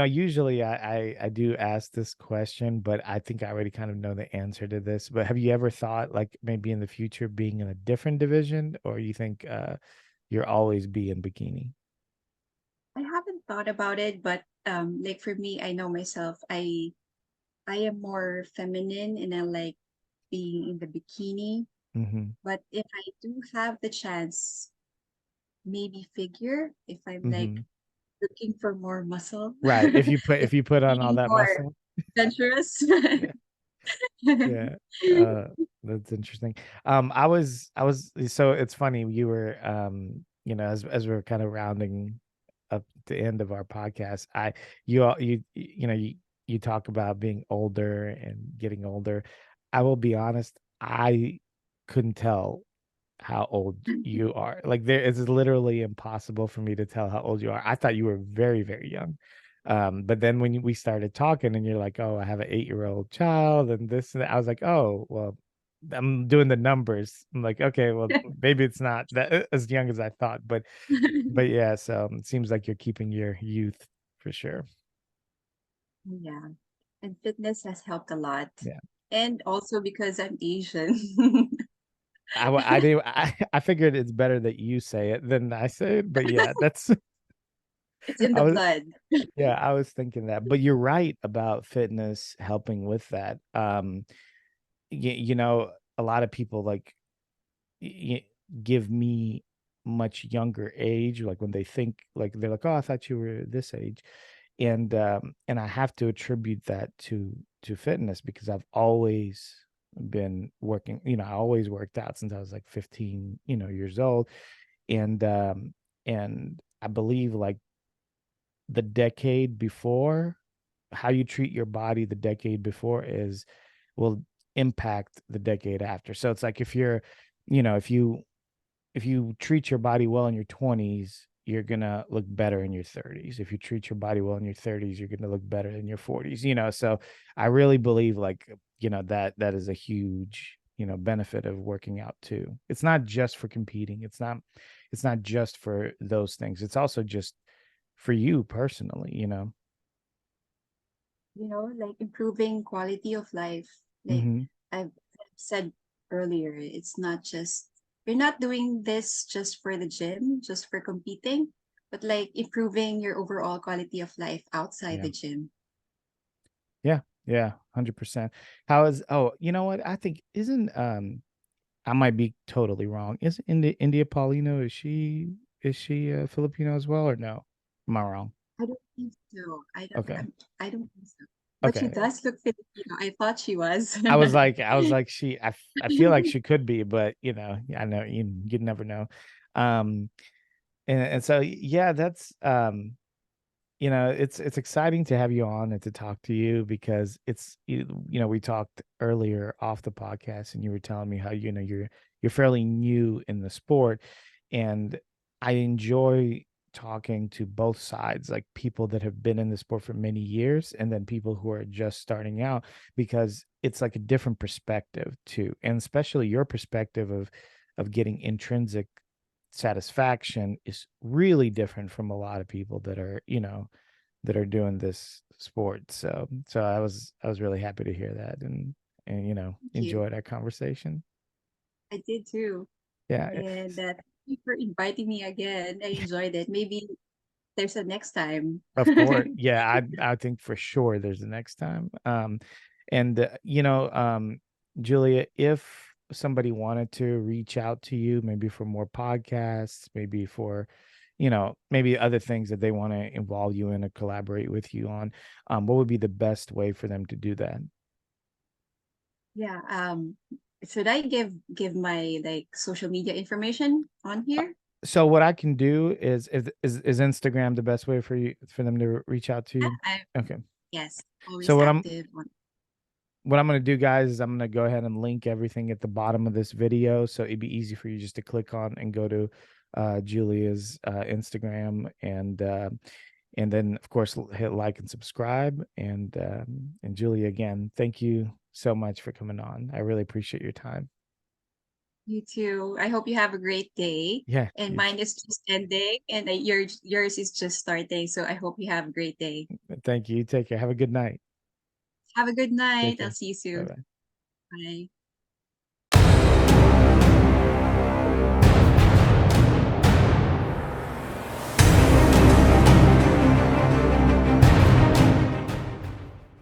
B: usually I do ask this question, but I think I already kind of know the answer to this. But have you ever thought like maybe in the future being in a different division, or you think you'll always be in bikini?
A: I haven't thought about it, but like for me, I know myself. I am more feminine and I like being in the bikini.
B: Mm-hmm.
A: But if I do have the chance, maybe figure if I'm like
B: Mm-hmm.
A: looking for more muscle,
B: Right.
A: if
B: If you put on all
A: being
B: that
A: more
B: muscle.
A: adventurous.
B: Yeah. Yeah. Uh that's interesting. I was so it's funny you were as we're kind of rounding up the end of our podcast, you talk about being older and getting older. I will be honest, I couldn't tell how old you are. Like there it's literally impossible for me to tell how old you are. I thought you were very, very young. But then when we started talking and you're like, "Oh, I have an 8-year-old child and this and that," I was like, "Oh, well, I'm doing the numbers." I'm like, "Okay, well, maybe it's not that as young as I thought." But yeah, so it seems like you're keeping your youth for sure.
A: Yeah. And fitness has helped a lot.
B: Yeah.
A: And also because I'm Asian.
B: I do I figured it's better that you say it than I say it, but yeah, that's
A: It's in
B: I
A: the
B: was
A: blood.
B: yeah, I was thinking that. But you're right about fitness helping with that. A lot of people like y- give me much younger age, like when they think like they're like, "Oh, I thought you were this age." and I have to attribute that to fitness because I've always been working, I always worked out since I was like 15, years old. And I believe like the decade before, how you treat your body the decade before is will impact the decade after. So it's like if you're, if you treat your body well in your 20s, you're going to look better in your 30s. If you treat your body well in your 30s, you're going to look better in your 40s, so I really believe like, that is a huge, benefit of working out too. It's not just for competing. It's not just for those things. It's also just for you personally.
A: Like improving quality of life. Like
B: Hmm.
A: I've said earlier, it's not just, you're not doing this just for the gym, just for competing, but like improving your overall quality of life outside
B: Yeah.
A: the gym.
B: Yeah. Yeah. 100%. How is, oh, you know what? I think isn't, I might be totally wrong. Is India Paulino, is she Filipino as well or no? Am I wrong?
A: I don't think so.
B: Okay.
A: I don't think so. But she
B: Okay.
A: does look Filipino. I thought she was.
B: I was like, I feel like she could be, but I know you'd never know. Um, and so yeah, that's it's exciting to have you on and to talk to you because we talked earlier off the podcast and you were telling me how you're fairly new in the sport, and I enjoy talking to both sides, like people that have been in the sport for many years and then people who are just starting out, because it's like a different perspective too, and especially your perspective of getting intrinsic satisfaction is really different from a lot of people that are doing this sport. So I was really happy to hear that, and
A: Thank you.
B: enjoyed our conversation.
A: I did too.
B: Yeah,
A: And thank you for inviting me again. I enjoyed it. Maybe there's a next time.
B: of course. Yeah, I think for sure there's the next time. And Julia, if somebody wanted to reach out to you, maybe for more podcasts, maybe for maybe other things that they want to involve you in or collaborate with you on, what would be the best way for them to do that?
A: Yeah. Should I give my like social media information on here?
B: So what I can do is Instagram the best way for them to reach out to
A: Yeah,
B: you? Okay.
A: yes,
B: So
A: always
B: what I'm
A: active on.
B: what I'm going to do, guys, is I'm going to go ahead and link everything at the bottom of this video. So it'd be easy for you just to click on and go to Julia's Instagram, and then of course hit like and subscribe. And Julia, again, thank you so much for coming on. I really appreciate your time.
A: You too. I hope you have a great day.
B: Yeah,
A: And mine is just ending, and yours is just starting. So I hope you have a great day.
B: thank you. Take care. Have a good night.
A: Have a good
B: Take
A: night. I'll
B: care.
A: see you
B: Bye
A: soon.
B: bye.
A: Bye.